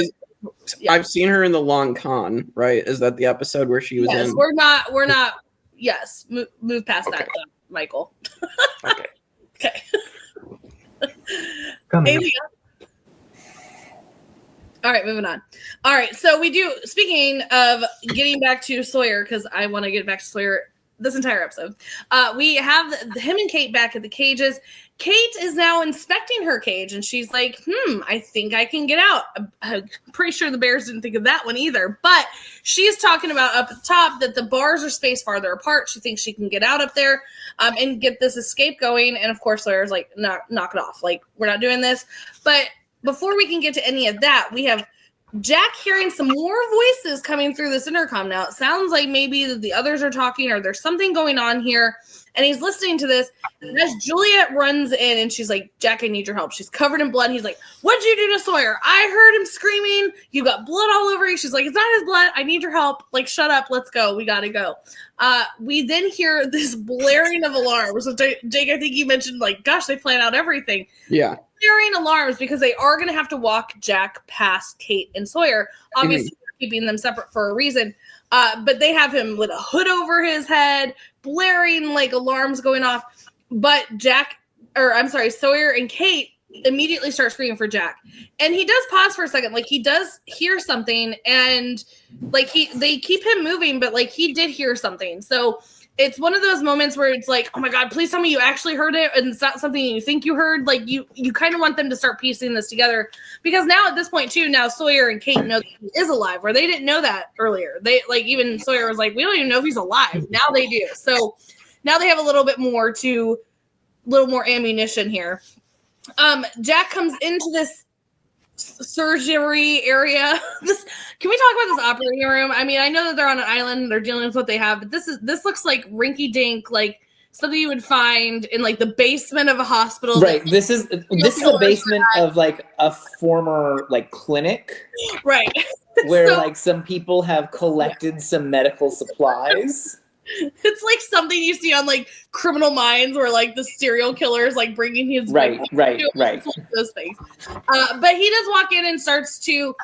yeah. I've seen her in the Long Con. Right? Is that the episode where she was in? We're not. Yes, move past that, Michael. Okay. Okay. All right, moving on. All right, so speaking of getting back to Sawyer, because I want to get back to Sawyer this entire episode, we have him and Kate back at the cages. Kate is now inspecting her cage, and she's like, I think I can get out. I'm pretty sure the bears didn't think of that one either, but she's talking about up at the top that the bars are spaced farther apart. She thinks she can get out up there and get this escape going, and of course, Sawyer's like, knock it off. Like, we're not doing this, but before we can get to any of that, we have Jack hearing some more voices coming through this intercom now. It sounds like maybe that the others are talking or there's something going on here. And he's listening to this. And as Juliet runs in and she's like, Jack, I need your help. She's covered in blood. He's like, what'd you do to Sawyer? I heard him screaming. You got blood all over you. She's like, it's not his blood. I need your help. Like, shut up. Let's go. We got to go. We then hear this blaring of alarms. So Jake, I think you mentioned like, gosh, they plan out everything. Yeah. Blaring alarms because they are going to have to walk Jack past Kate and Sawyer. Obviously, keeping them separate for a reason. But they have him with a hood over his head, blaring like alarms going off. But Sawyer and Kate immediately start screaming for Jack. And he does pause for a second. Like, he does hear something, and like they keep him moving, but like he did hear something. So it's one of those moments where it's like, oh my God, please tell me you actually heard it and it's not something you think you heard. Like, you kind of want them to start piecing this together, because now at this point too, now Sawyer and Kate know that he is alive, where they didn't know that earlier. They like, even Sawyer was like, we don't even know if he's alive. Now they do. So now they have a little more ammunition here. Jack comes into this surgery area. Can we talk about this operating room? I mean, I know that they're on an island, they're dealing with what they have, but this looks like rinky dink, like something you would find in like the basement of a hospital. Right. This is a basement of like a former like clinic. Right. Where like some people have collected some medical supplies. It's like something you see on like Criminal Minds, where like the serial killer is like bringing his right. Those things. But he does walk in and starts to.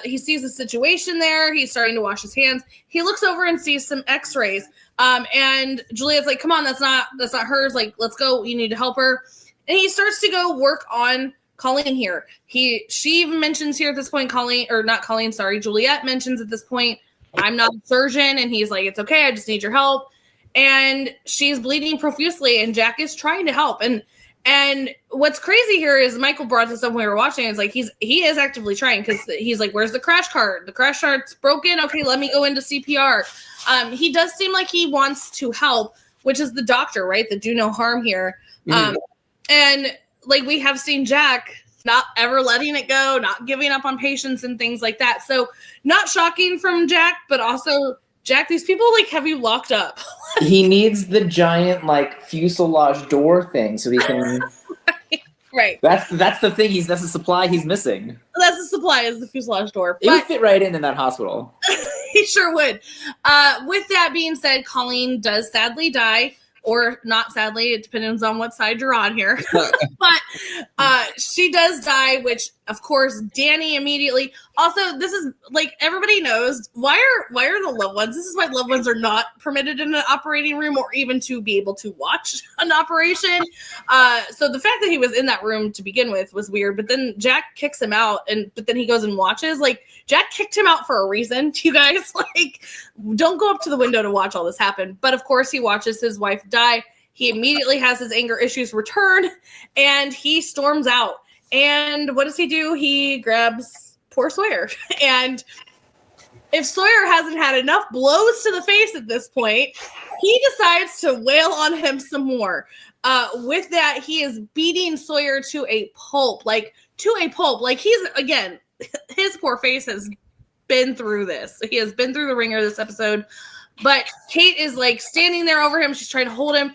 He sees the situation there. He's starting to wash his hands. He looks over and sees some X-rays. And Juliet's like, "Come on, that's not hers. Like, let's go. You need to help her." And he starts to go work on Colleen here. She even mentions here at this point, Juliet mentions at this point, I'm not a surgeon, and he's like, it's okay, I just need your help. And she's bleeding profusely, and Jack is trying to help. And what's crazy here is Michael brought this up when we were watching. It's like he is actively trying, because he's like, where's the crash cart? The crash cart's broken. Okay, let me go into CPR. He does seem like he wants to help, which is the doctor, right? The do no harm here. And like, we have seen Jack not ever letting it go, not giving up on patients and things like that. So not shocking from Jack, but also Jack, these people like have you locked up. He needs the giant like fuselage door thing so he can. Right. That's the thing. That's the supply he's missing. That's the supply, is the fuselage door. It would fit right in that hospital. He sure would. With that being said, Colleen does sadly die, or not sadly. It depends on what side you're on here. But she does die, which of course Danny immediately. Also, this is like everybody knows why are the loved ones? This is why loved ones are not permitted in an operating room or even to be able to watch an operation. So the fact that he was in that room to begin with was weird. But then Jack kicks him out, but then he goes and watches. Like Jack kicked him out for a reason. You guys, like, don't go up to the window to watch all this happen. But of course, he watches his wife die. He immediately has his anger issues return, and he storms out. And what does he do? He grabs poor Sawyer. And if Sawyer hasn't had enough blows to the face at this point, he decides to wail on him some more. With that, he is beating Sawyer to a pulp. Like he's, again, his poor face has been through this. He has been through the ringer this episode. But Kate is like standing there over him. She's trying to hold him,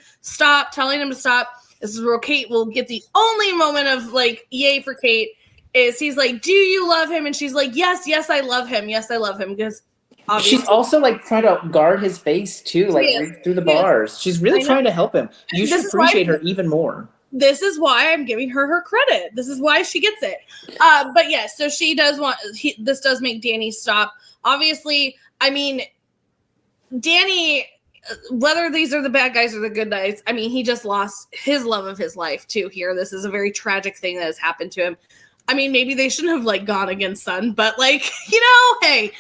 telling him to stop. This is where Kate will get the only moment of like, yay for Kate, is he's like, do you love him? And she's like, yes, I love him. Yes, I love him. Because obviously she's also like trying to guard his face too, like right through the bars. She's really trying to help him. You should appreciate her even more. This is why I'm giving her credit. This is why she gets it. But yes, so she does this does make Danny stop. Obviously, I mean, Danny, whether these are the bad guys or the good guys, I mean, he just lost his love of his life too here. This is a very tragic thing that has happened to him. I mean, maybe they shouldn't have like gone against Sun, but like, hey,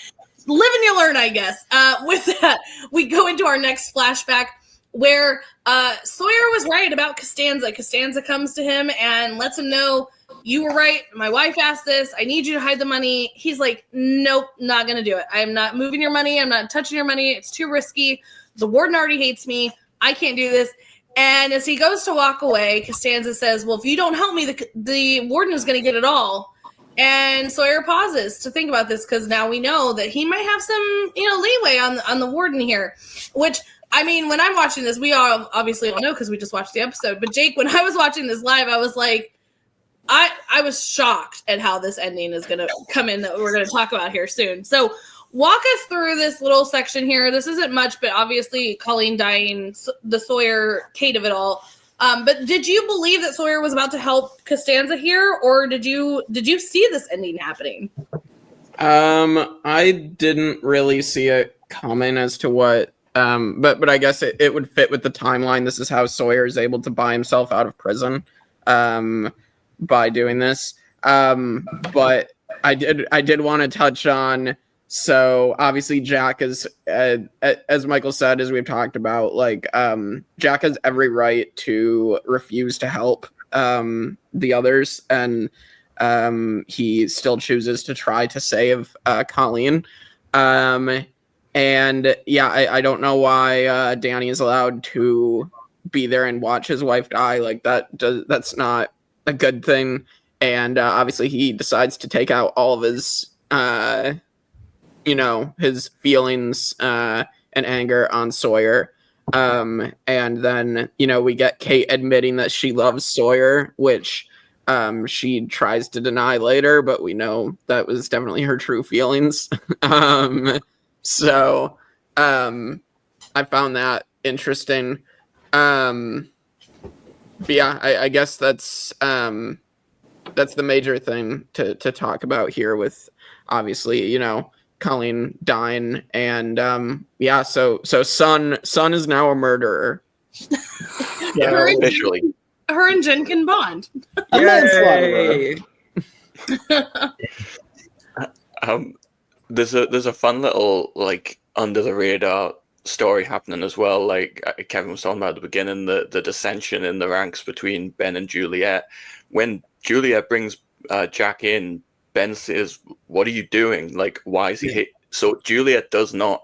live and you learn, I guess. With that, we go into our next flashback where Sawyer was right about Costanza. Costanza comes to him and lets him know, you were right. My wife asked this. I need you to hide the money. He's like, nope, not going to do it. I'm not moving your money. I'm not touching your money. It's too risky. The warden already hates me. I can't do this. And as he goes to walk away, Costanza says, well, if you don't help me, the warden is going to get it all. And Sawyer pauses to think about this because now we know that he might have some, leeway on the warden here, which, I mean, when I'm watching this, we all obviously all know because we just watched the episode. But Jake, when I was watching this live, I was like, I was shocked at how this ending is going to come in that we're going to talk about here soon. So walk us through this little section here. This isn't much, but obviously Colleen dying, the Sawyer, Kate of it all. But did you believe that Sawyer was about to help Costanza here, or did you see this ending happening? I didn't really see it coming as to what, but I guess it would fit with the timeline. This is how Sawyer is able to buy himself out of prison. By doing this. But I did want to touch on, so obviously Jack is, as Michael said, as we've talked about, like, Jack has every right to refuse to help the others, and he still chooses to try to save Colleen. And yeah, I don't know why Danny is allowed to be there and watch his wife die. Like, that's not a good thing. And obviously he decides to take out all of his his feelings and anger on Sawyer. And then we get Kate admitting that she loves Sawyer, which she tries to deny later, but we know that was definitely her true feelings. So I found that interesting. But yeah, I guess that's the major thing to talk about here, with obviously, Colleen dying, and yeah, so Sun is now a murderer. Officially. Her and Jen can bond. Yay! There's a fun little like under the radar story happening as well. Like Kevin was talking about at the beginning, the dissension in the ranks between Ben and Juliet. When Juliet brings Jack in, Ben says, "What are you doing? Like, why is he hit?" So Juliet does not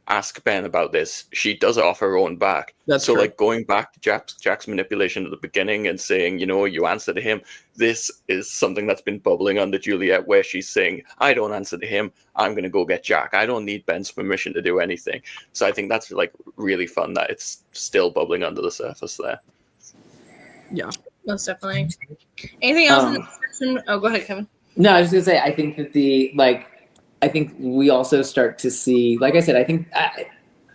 ask Ben about this, she does it off her own back. That's so true. like going back to Jack's manipulation at the beginning and saying, you answer to him. This is something that's been bubbling under Juliet, where she's saying, I don't answer to him. I'm going to go get Jack. I don't need Ben's permission to do anything. So I think that's like really fun that it's still bubbling under the surface there. Yeah. Most definitely. Anything else in the description? Oh, go ahead, Kevin. No, I was just gonna say, I think that I think we also start to see, like I said, I think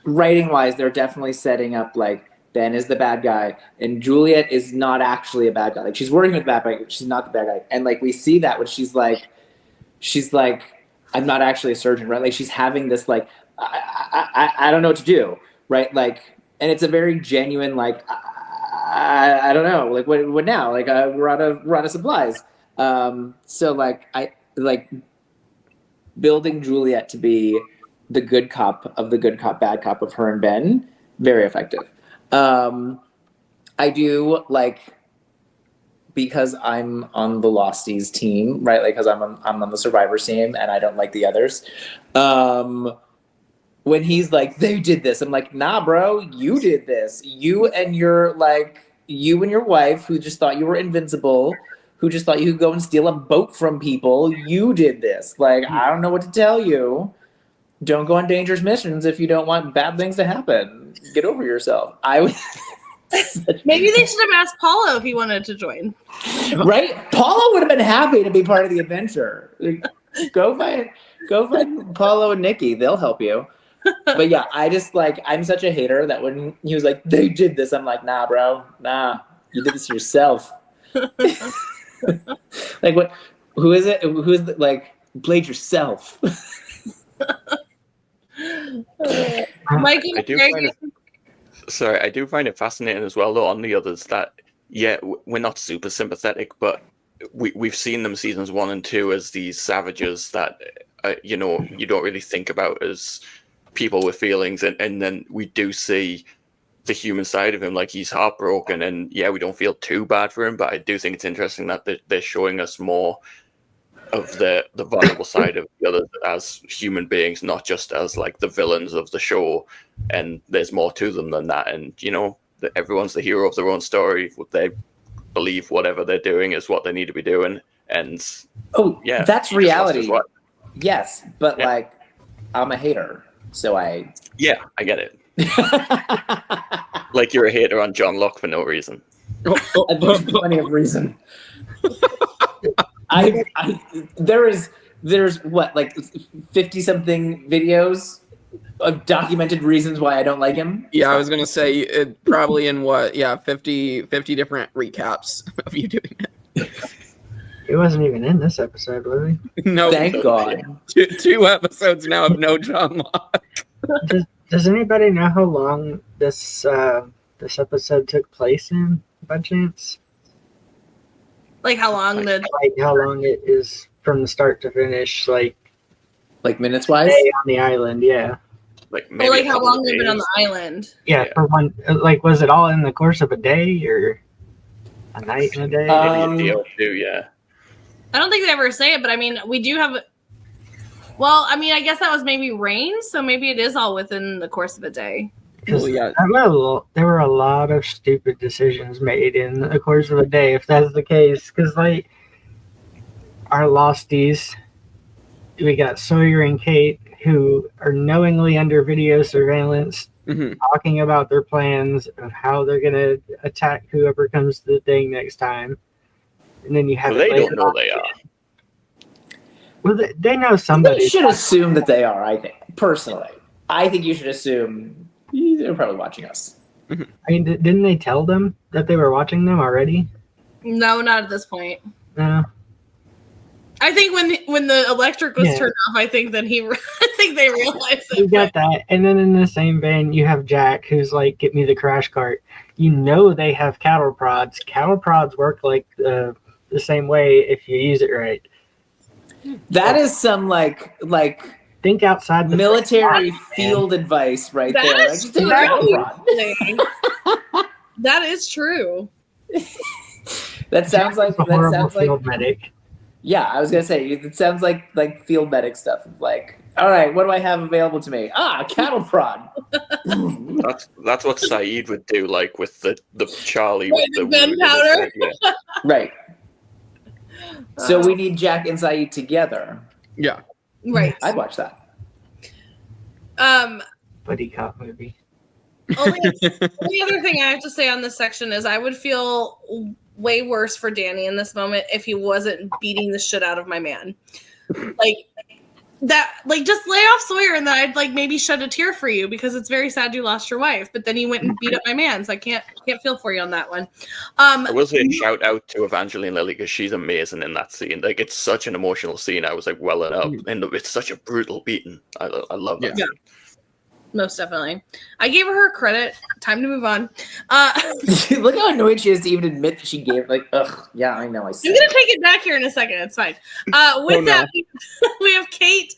writing wise, they're definitely setting up like Ben is the bad guy and Juliet is not actually a bad guy. Like she's working with the bad guy, but she's not the bad guy. And like we see that when she's like, I'm not actually a surgeon, right? Like she's having this like, I don't know what to do, right? Like, and it's a very genuine like, I don't know, like what now? Like we're out of supplies. So like I like building Juliet to be the good cop of the good cop, bad cop of her and Ben, very effective. I do like, because I'm on the Losties team, right? Like, cause I'm on the Survivor team and I don't like the others. When he's like, they did this, I'm like, nah, bro, you did this. You and your wife who just thought you were invincible, who just thought you could go and steal a boat from people. You did this. Like, I don't know what to tell you. Don't go on dangerous missions if you don't want bad things to happen. Get over yourself. Maybe they should have asked Paulo if he wanted to join. Right? Paulo would have been happy to be part of the adventure. Like, go find Paulo and Nikki. They'll help you. But yeah, I'm such a hater that when he was like, they did this, I'm like, nah, bro. Nah. You did this to yourself. Like what? Who is it? Who's like played yourself? Mikey, I do find it fascinating as well, though, on the others that we're not super sympathetic, but we've seen them seasons 1 and 2 as these savages that you don't really think about as people with feelings, and then we do see the human side of him, like he's heartbroken, and we don't feel too bad for him, but I do think it's interesting that they're showing us more of the vulnerable side of the others as human beings, not just as like the villains of the show, and there's more to them than that. And everyone's the hero of their own story. They believe whatever they're doing is what they need to be doing, and that's reality. Yes, but like I'm a hater, so I get it. Like you're a hater on John Locke for no reason. There's plenty of reason. There's what, like 50 something videos of documented reasons why I don't like him. Yeah, I was gonna say it probably in 50 different recaps of you doing it. He wasn't even in this episode, was he? No, thank God. Two episodes now of no John Locke. Does anybody know how long this episode took place in, by chance? Like how long how long it is from the start to finish, like minutes wise? On the island, yeah. Like maybe like how long they've been on the island. Yeah, for one, like was it all in the course of a day or a night and a day? Maybe a day or two, yeah. I don't think they ever say it, but I mean, we do have. Well, I mean, I guess that was maybe rain, so maybe it is all within the course of a day. There were a lot of stupid decisions made in the course of a day, if that's the case. Because, like, our Losties, we got Sawyer and Kate, who are knowingly under video surveillance, talking about their plans of how they're going to attack whoever comes to the thing next time. And then you have they don't know they are. Well, they know somebody. You should assume that they are, I think. Personally. I think you should assume they're probably watching us. I mean, didn't they tell them that they were watching them already? No, not at this point. No. I think when the electric was turned off, I think that I think they realized it. You got that. And then in the same vein, you have Jack, who's like, get me the crash cart. You know they have cattle prods. Cattle prods work like the same way if you use it right. That is some like think outside the military field advice right there. That is true. That sounds like field medic. Yeah, I was gonna say it sounds like field medic stuff. Like, All right, what do I have available to me? Cattle prod. That's what Saeed would do, like with the Charlie Right, with the gunpowder. Yeah. Right. So we need Jack and Saeed together. Yeah. Right. I'd watch that. Buddy cop movie. Only other thing I have to say on this section is I would feel way worse for Danny in this moment if he wasn't beating the shit out of my man. Like that, like just lay off Sawyer and then I'd like maybe shed a tear for you because it's very sad you lost your wife. But then he went and beat up my man, so I can't feel for you on that one. I will say a shout out to Evangeline Lilly because she's amazing in that scene. Like it's such an emotional scene. I was like welling up, and it's such a brutal beating. I love that. Yeah. Scene. Most definitely. I gave her credit. Time to move on. Look how annoyed she is to even admit that she gave, like, ugh, yeah, I know. I'm going to take it back here in a second. It's fine. With that, we have Kate.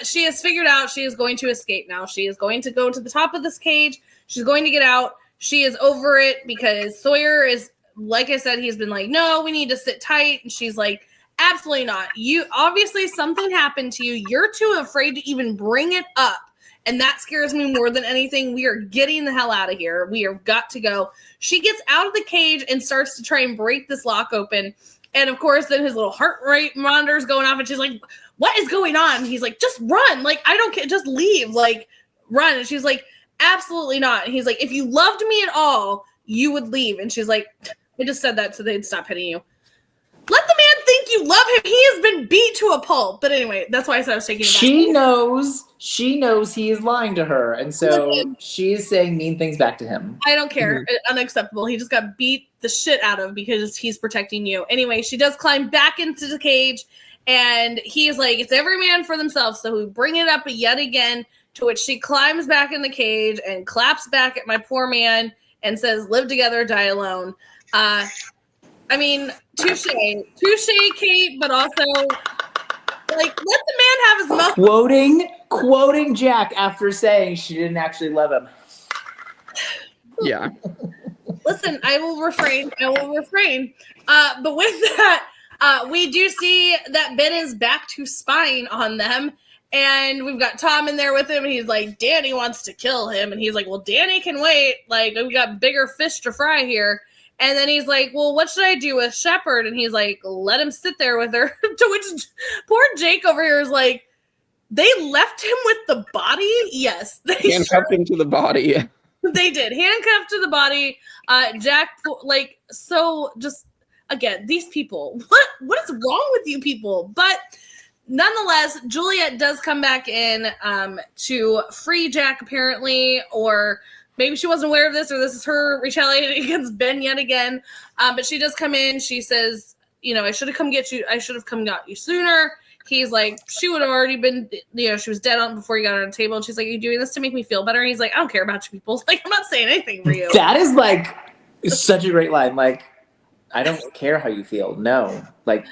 She has figured out she is going to escape now. She is going to go to the top of this cage. She's going to get out. She is over it because Sawyer is, like I said, he's been like, no, we need to sit tight. And she's like, absolutely not. You, obviously something happened to you. You're too afraid to even bring it up. And that scares me more than anything. We are getting the hell out of here. We have got to go. She gets out of the cage and starts to try and break this lock open. And of course, then his little heart rate monitor is going off. And she's like, what is going on? And he's like, just run. Like, I don't care. Just leave. Like, run. And she's like, absolutely not. And he's like, if you loved me at all, you would leave. And she's like, I just said that so they'd stop hitting you. Let the man think you love him. He has been beat to a pulp. But anyway, that's why I said I was taking it back. She knows he is lying to her. And so she's saying mean things back to him. I don't care. Unacceptable. He just got beat the shit out of because he's protecting you. Anyway, she does climb back into the cage. And he is like, it's every man for themselves. So we bring it up yet again, to which she climbs back in the cage and claps back at my poor man and says, live together, die alone. I mean, touche, Kate, but also, like, let the man have his moment. Quoting Jack after saying she didn't actually love him. Yeah. Listen, I will refrain. But with that, we do see that Ben is back to spying on them. And we've got Tom in there with him. And he's like, Danny wants to kill him. And he's like, well, Danny can wait. Like, we got bigger fish to fry here. And then he's like, well, what should I do with Shepard? And he's like, let him sit there with her. To which poor Jake over here is like, they left him with the body? Yes. Handcuffed him to the body. They did. Handcuffed to the body. Jack, like, so just, again, these people. What is wrong with you people? But nonetheless, Juliet does come back in to free Jack, apparently, or maybe she wasn't aware of this, or this is her retaliating against Ben yet again. But she does come in. She says, I should have come get you. I should have come got you sooner. He's like, she would have already been, she was dead on before you got on the table. And she's like, are you doing this to make me feel better? And he's like, I don't care about you people. Like, I'm not saying anything for you. That is like such a great line. Like, I don't care how you feel. No. Like,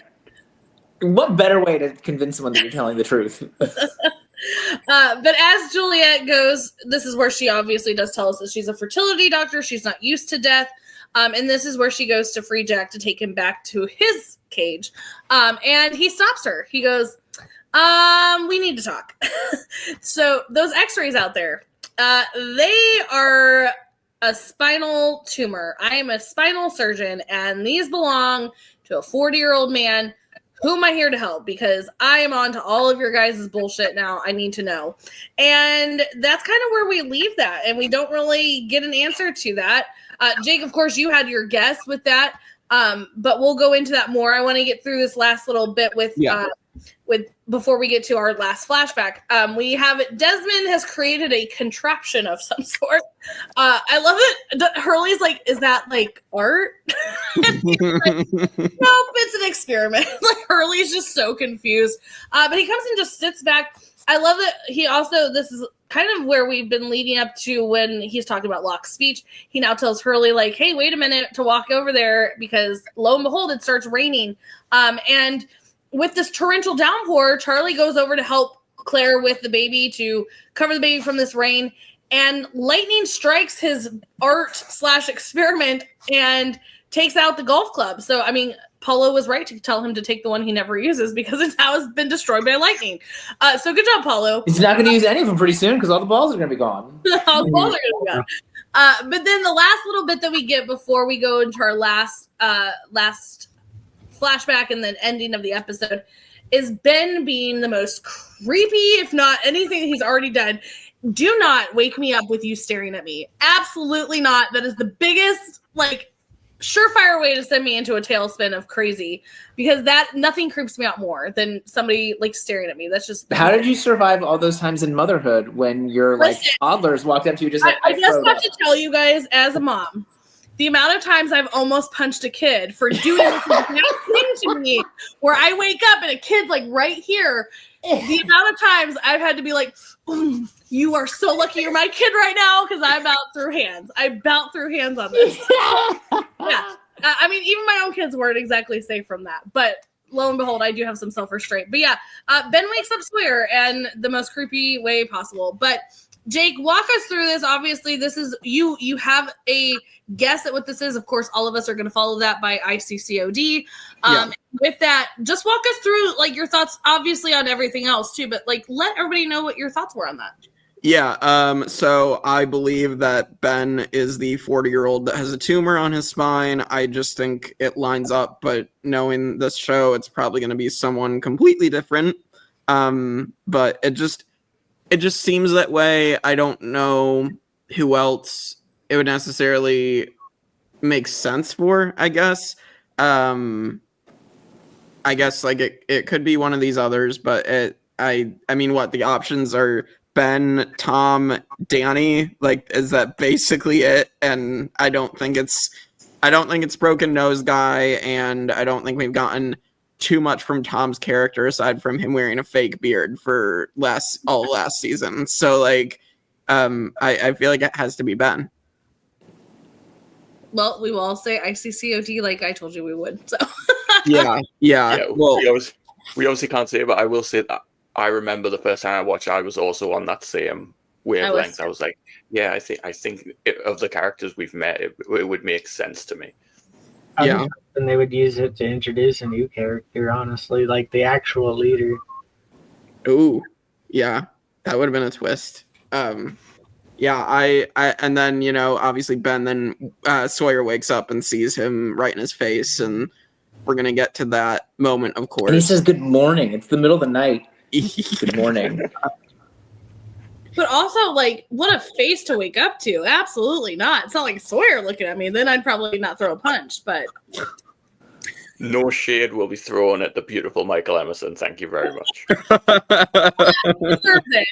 what better way to convince someone that you're telling the truth? But as Juliet goes, this is where she obviously does tell us that she's a fertility doctor. She's not used to death. And this is where she goes to free Jack to take him back to his cage. And he stops her. He goes, we need to talk. So those x-rays out there, they are a spinal tumor. I am a spinal surgeon, and these belong to a 40-year-old man. Who am I here to help? Because I am on to all of your guys' bullshit now. I need to know. And that's kind of where we leave that. And we don't really get an answer to that. Jake, of course, you had your guess with that. But we'll go into that more. I want to get through this last little bit with before we get to our last flashback. We have Desmond has created a contraption of some sort. I love it. Hurley's like, is that like art? Like, nope, it's an experiment. Like Hurley's just so confused. But he comes and just sits back. I love that he also, this is kind of where we've been leading up to when he's talking about Locke's speech. He now tells Hurley like, hey, wait a minute to walk over there because lo and behold, it starts raining. And with this torrential downpour, Charlie goes over to help Claire with the baby to cover the baby from this rain. And lightning strikes his art/experiment and takes out the golf club. So, I mean, Paulo was right to tell him to take the one he never uses because his house has been destroyed by lightning. So good job, Paulo. He's not going to use any of them pretty soon because all the balls are going to be gone. All the balls are going to be gone. But then the last little bit that we get before we go into our last flashback and then ending of the episode is Ben being the most creepy, if not anything he's already done. Do not wake me up with you staring at me. Absolutely not. That is the biggest, surefire way to send me into a tailspin of crazy, because nothing creeps me out more than somebody staring at me. That's just. How did you survive all those times in motherhood when your toddlers walked up to you just like? I just have to tell you guys, as a mom, the amount of times I've almost punched a kid for doing this thing to me, where I wake up and a kid's right here. The amount of times I've had to be like, you are so lucky you're my kid right now, because I about threw hands. I about threw hands on this. Yeah. I mean, even my own kids weren't exactly safe from that. But lo and behold, I do have some self-restraint. But yeah, Ben wakes up Sawyer in the most creepy way possible. But Jake, walk us through this. Obviously, this is you have a guess at what this is. Of course, all of us are going to follow that by ICCOD. With that, just walk us through your thoughts, obviously, on everything else too, but let everybody know what your thoughts were on that. Yeah, so I believe that Ben is the 40-year-old that has a tumor on his spine. I just think it lines up, but knowing this show, it's probably going to be someone completely different. But it just seems that way. I don't know who else it would necessarily make sense for, I guess. I guess it could be one of these others, but I mean, what the options are: Ben, Tom, Danny. Is that basically it? And I don't think it's Broken Nose Guy, and I don't think we've gotten too much from Tom's character aside from him wearing a fake beard for all last season. So I feel like it has to be Ben. Well, we will all say ICCOD like I told you we would. So yeah. Well, we obviously can't say it, but I will say that I remember the first time I watched, I was also on that same wavelength. I was like, yeah, I think of the characters we've met, it would make sense to me. Yeah, and they would use it to introduce a new character. Honestly, the actual leader. Ooh, yeah, that would have been a twist. Yeah, I and then obviously Ben. Then Sawyer wakes up and sees him right in his face, and we're gonna get to that moment, of course. And he says, "Good morning." It's the middle of the night. Good morning. But also, what a face to wake up to. Absolutely not. It's not like Sawyer looking at me. Then I'd probably not throw a punch, but... No shade will be thrown at the beautiful Michael Emerson. Thank you very much.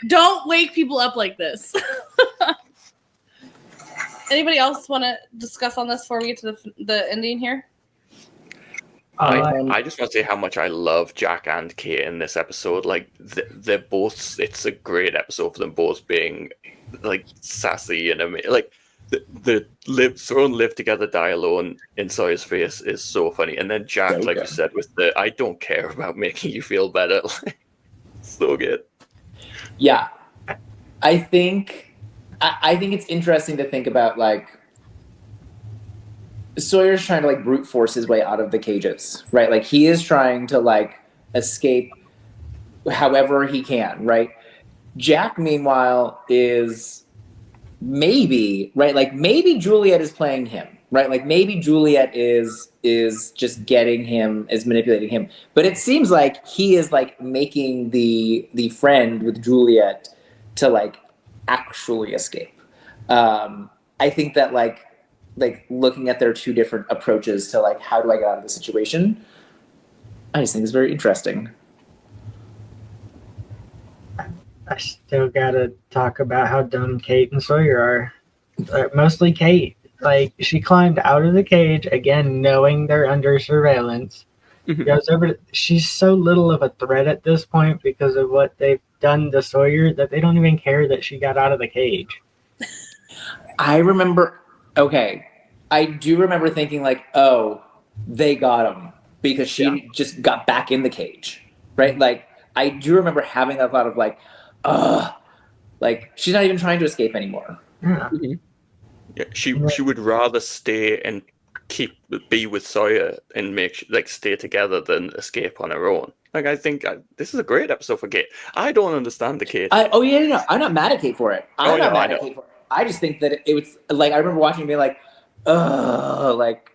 Don't wake people up like this. Anybody else want to discuss on this before we get to the ending here? I just want to say how much I love Jack and Kate in this episode. They're both. It's a great episode for them both being sassy and amazing. The live together, die alone in Sawyer's face is so funny. And then Jack, you said, with the I don't care about making you feel better. So good. Yeah, I think it's interesting to think about Sawyer's trying to brute force his way out of the cages, right? He is trying to escape however he can, right? Jack, meanwhile, is maybe, right? Maybe Juliet is playing him, right? Maybe Juliet is just getting him, is manipulating him. But it seems like he is making the friend with Juliet to actually escape. I think that looking at their two different approaches to how do I get out of the situation, I just think it's very interesting. I still gotta talk about how dumb Kate and Sawyer are. Mostly Kate. She climbed out of the cage again, knowing they're under surveillance. Goes over. She's so little of a threat at this point because of what they've done to Sawyer that they don't even care that she got out of the cage. I remember. Okay, I do remember thinking oh, they got him because she just got back in the cage, right? I do remember having that thought of she's not even trying to escape anymore. Yeah. Yeah, she would rather stay and be with Sawyer and stay together than escape on her own. Like, I think this is a great episode for Kate. I don't understand the Kate. No, I'm not mad at Kate for it. I'm not mad at Kate for it. I just think that it was like, I remember watching and being like, ugh, like.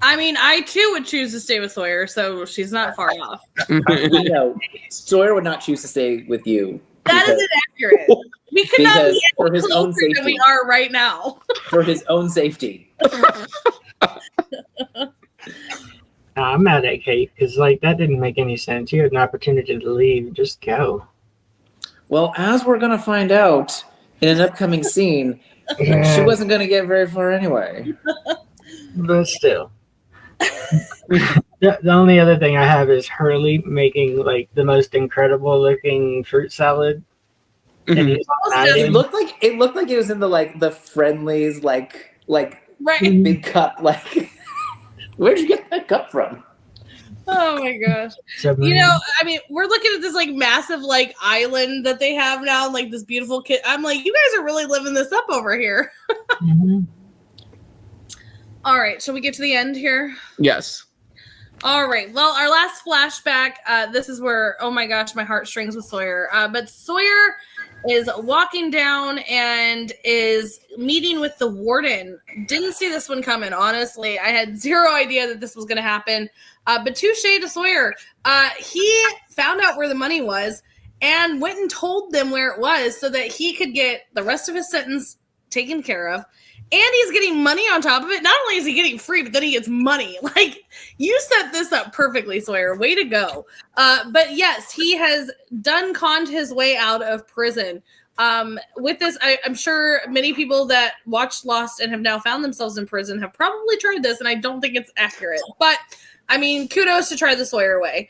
I mean, I too would choose to stay with Sawyer, so she's not far off. I know. Sawyer would not choose to stay with you. That is inaccurate. We could not be for his own closer safety than we are right now. For his own safety. I'm mad at Kate because like that didn't make any sense. You had an opportunity to leave, just go. Well, as we're gonna find out in an upcoming scene, she wasn't gonna get very far anyway. But still. The only other thing I have is Hurley making like the most incredible looking fruit salad. And he's It looked like it was in the Friendlies like right. big cup. Like, where'd you get that cup from? Oh my gosh. You know, I mean, we're looking at this like massive like island that they have now, like this beautiful kid. I'm like, you guys are really living this up over here. All right, shall we get to the end here? Yes. All right. Well, our last flashback, this is where, oh my gosh, my heartstrings with Sawyer. But Sawyer is walking down and is meeting with the warden. Didn't see this one coming, honestly. I had zero idea that this was going to happen. But touche to Sawyer. He found out where the money was and went and told them where it was so that he could get the rest of his sentence taken care of. And he's getting money on top of it. Not only is he getting free, but then he gets money. Like, you set this up perfectly, Sawyer. Way to go. But yes, he has conned his way out of prison. With this, I'm sure many people that watched Lost and have now found themselves in prison have probably tried this, and I don't think it's accurate. But, I mean, kudos to try the Sawyer way.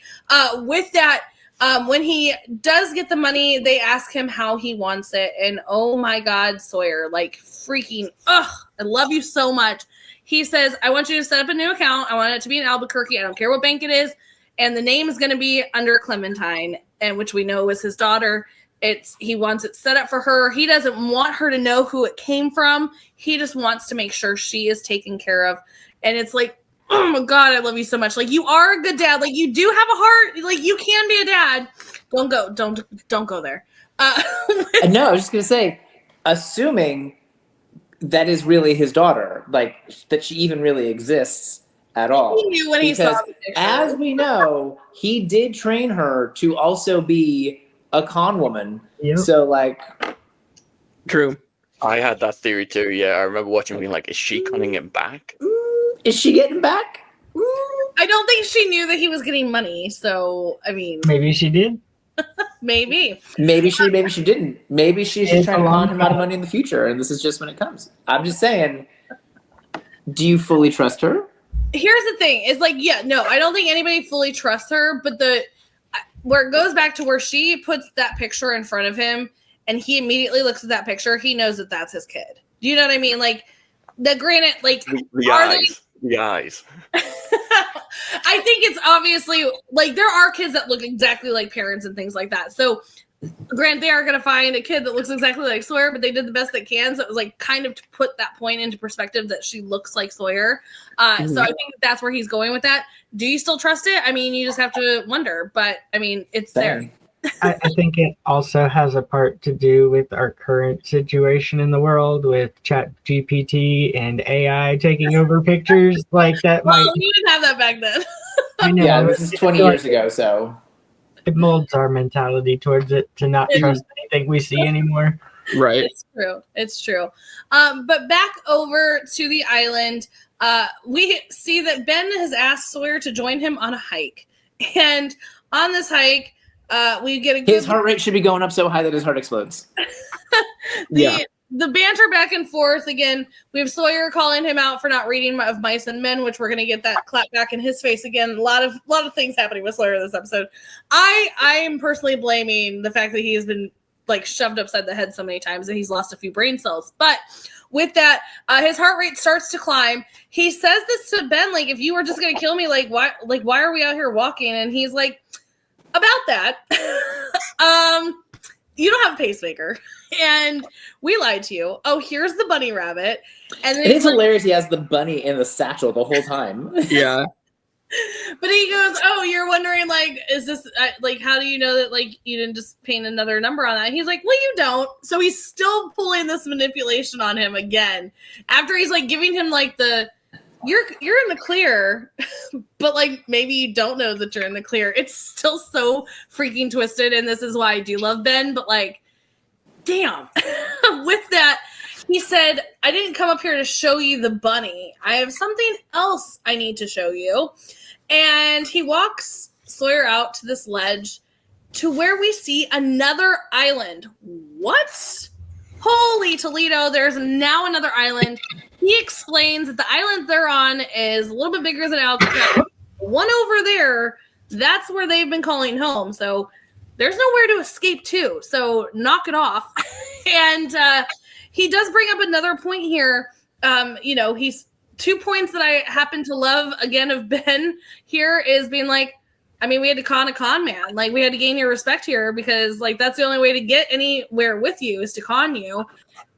With that, when he does get the money, they ask him how he wants it. And oh my God, Sawyer, like freaking, I love you so much. He says, I want you to set up a new account. I want it to be in Albuquerque. I don't care what bank it is. And the name is going to be under Clementine, and which we know is his daughter. He wants it set up for her. He doesn't want her to know who it came from. He just wants to make sure she is taken care of. And it's like, oh my God, I love you so much. Like, you are a good dad. Like, you do have a heart. Like, you can be a dad. Don't go there. No, I was just gonna say, assuming that is really his daughter, like that she even really exists at all. He knew when he saw the picture. As we know, he did train her to also be a con woman. Yep. So, like, True. I had that theory too. Yeah, I remember watching, being like, "Is she conning him back?" is she getting back? I don't think she knew that he was getting money. So, I mean, Maybe she did. maybe. Maybe she didn't. Maybe she's just trying to con him out of money in the future, and this is just when it comes. I'm just saying, do you fully trust her? Here's the thing. It's like, yeah, no, I don't think anybody fully trusts her, but where it goes back to where she puts that picture in front of him and he immediately looks at that picture, he knows that that's his kid. Do you know what I mean? Like, granted, like, The eyes. The eyes. I think it's obviously, like, there are kids that look exactly like parents and things like that. So, granted, they are going to find a kid that looks exactly like Sawyer, but they did the best they can. So it was like kind of to put that point into perspective that she looks like Sawyer. So I think that's where he's going with that. Do you still trust it? I mean, you just have to wonder, but I mean, it's there. I think it also has a part to do with our current situation in the world with ChatGPT and AI taking over pictures like that. Well, we didn't have that back then. I know. Yeah, this is 20 years ago, so it molds our mentality towards it to not trust anything we see anymore. Right. It's true. But back over to the island, we see that Ben has asked Sawyer to join him on a hike. And on this hike, we get a good... His heart rate should be going up so high that his heart explodes. The banter back and forth again. We have Sawyer calling him out for not reading of Mice and Men, which we're going to get that clap back in his face again. A lot of things happening with Sawyer this episode. I am personally blaming the fact that he has been like shoved upside the head so many times that he's lost a few brain cells. But with that, his heart rate starts to climb. He says this to Ben, like, if you were just going to kill me, why are we out here walking? And he's like, about that. you don't have a pacemaker, and we lied to you. Oh, here's the bunny rabbit, and then It is hilarious. He has the bunny in the satchel the whole time. Yeah. But he goes, "Oh, you're wondering, like, is this like, how do you know that, like, you didn't just paint another number on that?" He's like, "Well, you don't." So he's still pulling this manipulation on him again after he's like giving him like the you're in the clear, but like maybe you don't know that you're in the clear. It's still so freaking twisted, and this is why I do love Ben. But like, damn, with that. He said, "I didn't come up here to show you the bunny. I have something else I need to show you." And he walks Sawyer out to this ledge to where we see another island. What? Holy Toledo, there's now another island. He explains that the island they're on is a little bit bigger than Alcatraz. One over there, that's where they've been calling home. So there's nowhere to escape to. So knock it off. And he does bring up another point here. He's 2 points that I happen to love again of Ben here is being like, I mean, we had to con a con man. Like, we had to gain your respect here because, like, that's the only way to get anywhere with you is to con you.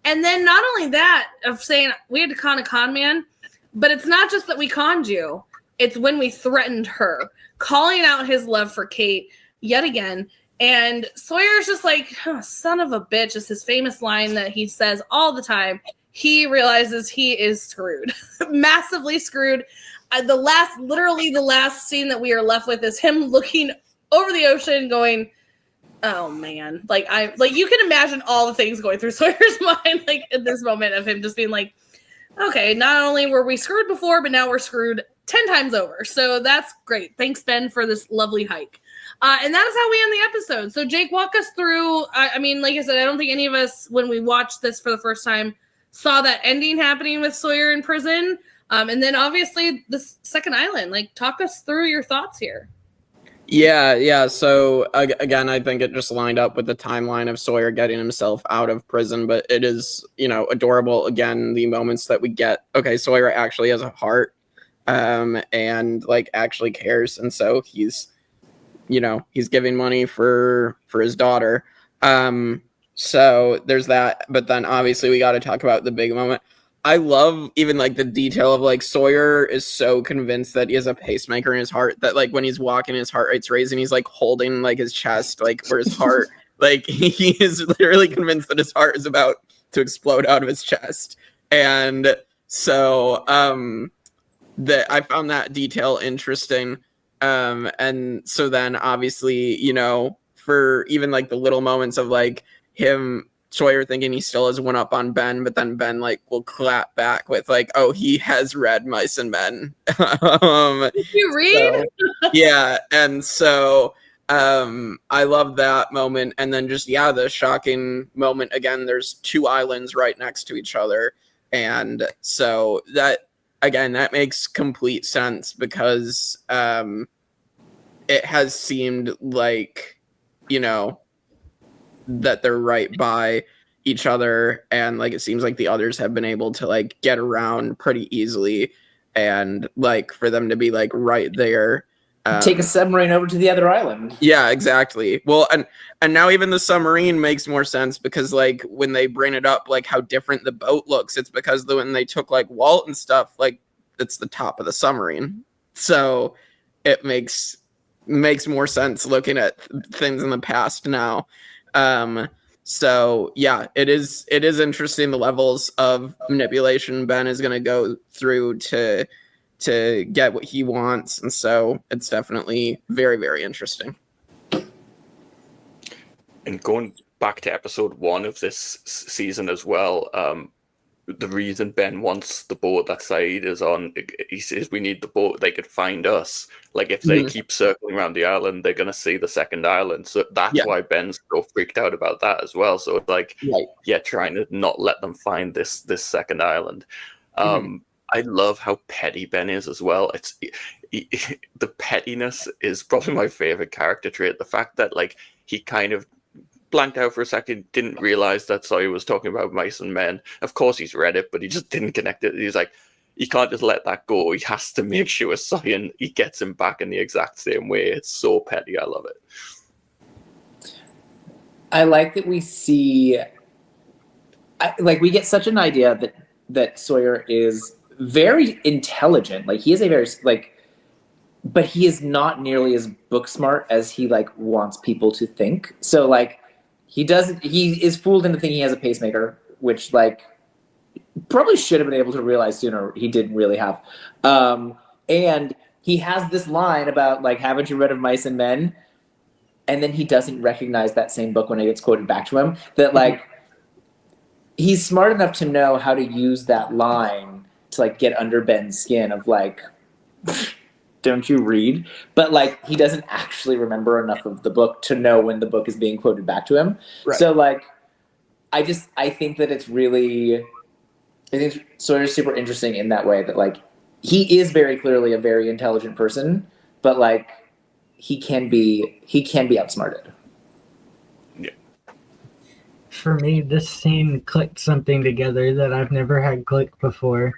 And then not only that, of saying we had to con a con man, but it's not just that we conned you. It's when we threatened her, calling out his love for Kate yet again. And Sawyer's just like, son of a bitch is his famous line that he says all the time. He realizes he is screwed, massively screwed. Literally the last scene that we are left with is him looking over the ocean going, oh man. Like you can imagine all the things going through Sawyer's mind, like in this moment of him just being like, okay, not only were we screwed before, but now we're screwed 10 times over. So that's great. Thanks, Ben, for this lovely hike. And that is how we end the episode. So Jake, walk us through, I mean, like I said, I don't think any of us, when we watched this for the first time, saw that ending happening with Sawyer in prison. And then obviously the second island, like talk us through your thoughts here. Yeah. So again, I think it just lined up with the timeline of Sawyer getting himself out of prison, but it is, adorable. Again, the moments that we get, okay, Sawyer actually has a heart, and like actually cares. And so he's giving money for his daughter. So there's that, but then obviously we got to talk about the big moment. I love even like the detail of like Sawyer is so convinced that he has a pacemaker in his heart that like when he's walking, his heart rate's raising. He's like holding like his chest, like for his heart. Like he is literally convinced that his heart is about to explode out of his chest. And so that I found that detail interesting. And so then obviously, for even like the little moments of like him, Sawyer thinking he still has one up on Ben, but then Ben like will clap back with like, oh, he has read Mice and Men. Did you read? So, yeah. And so I love that moment. And then just, the shocking moment again, there's two islands right next to each other. And so that, again, that makes complete sense because it has seemed like, that they're right by each other. And like, it seems like the others have been able to like get around pretty easily. And like for them to be like right there. Take a submarine over to the other island. Yeah, exactly. Well, and now even the submarine makes more sense because like when they bring it up, like how different the boat looks, it's because when they took like Walt and stuff, like it's the top of the submarine. So it makes more sense looking at things in the past now. So yeah, it is interesting the levels of manipulation Ben is going to go through to get what he wants. And so it's definitely very, very interesting. And going back to episode 1 of this season as well, the reason Ben wants the boat that Saeed is on, he says we need the boat, they could find us. Like if they keep circling around the island, they're going to see the second island. So that's why Ben's so freaked out about that as well. So it's like, trying to not let them find this second island. I love how petty Ben is as well. The pettiness is probably my favorite character trait. The fact that like he kind of blanked out for a second, didn't realize that Sawyer was talking about Mice and Men. Of course he's read it, but he just didn't connect it. He's like, he can't just let that go. He has to make sure Sawyer, he gets him back in the exact same way. It's so petty. I love it. I like that we see, like, we get such an idea that Sawyer is very intelligent. Like, he is a very, like, but he is not nearly as book smart as he, like, wants people to think. So, like, he is fooled into thinking he has a pacemaker, which, like, probably should have been able to realize sooner he didn't really have. And he has this line about, like, haven't you read of Mice and Men? And then he doesn't recognize that same book when it gets quoted back to him. That, like, he's smart enough to know how to use that line to, like, get under Ben's skin of, like, don't you read? But, like, he doesn't actually remember enough of the book to know when the book is being quoted back to him. Right. So, like, I think that it's really, I think Sawyer's super interesting in that way that, like, he is very clearly a very intelligent person, but, like, he can be outsmarted. Yeah. For me, this scene clicked something together that I've never had clicked before.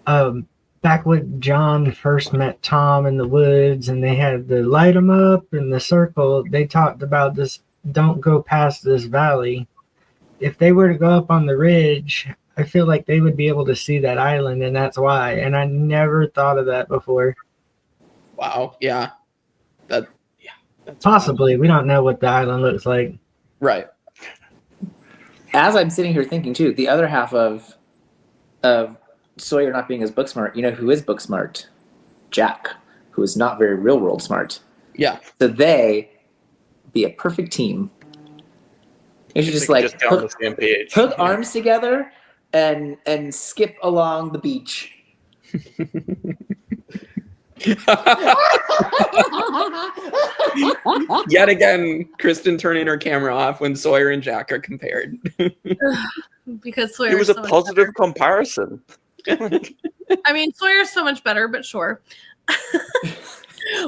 Back when John first met Tom in the woods and they had to light him up in the circle, they talked about this, don't go past this valley. If they were to go up on the ridge, I feel like they would be able to see that island, and that's why. And I never thought of that before. Wow. Yeah. That's Possibly. We don't know what the island looks like. right. As I'm sitting here thinking too, the other half of Sawyer not being as book smart, you know who is book smart? Jack, who is not very real world smart. Yeah. So they be a perfect team. You should just, like, get on the same page. hook arms together and skip along the beach. Yet again, Kristen turning her camera off when Sawyer and Jack are compared. Because Sawyer It was is a so much positive comparison. better. I mean, Sawyer's so much better, but sure.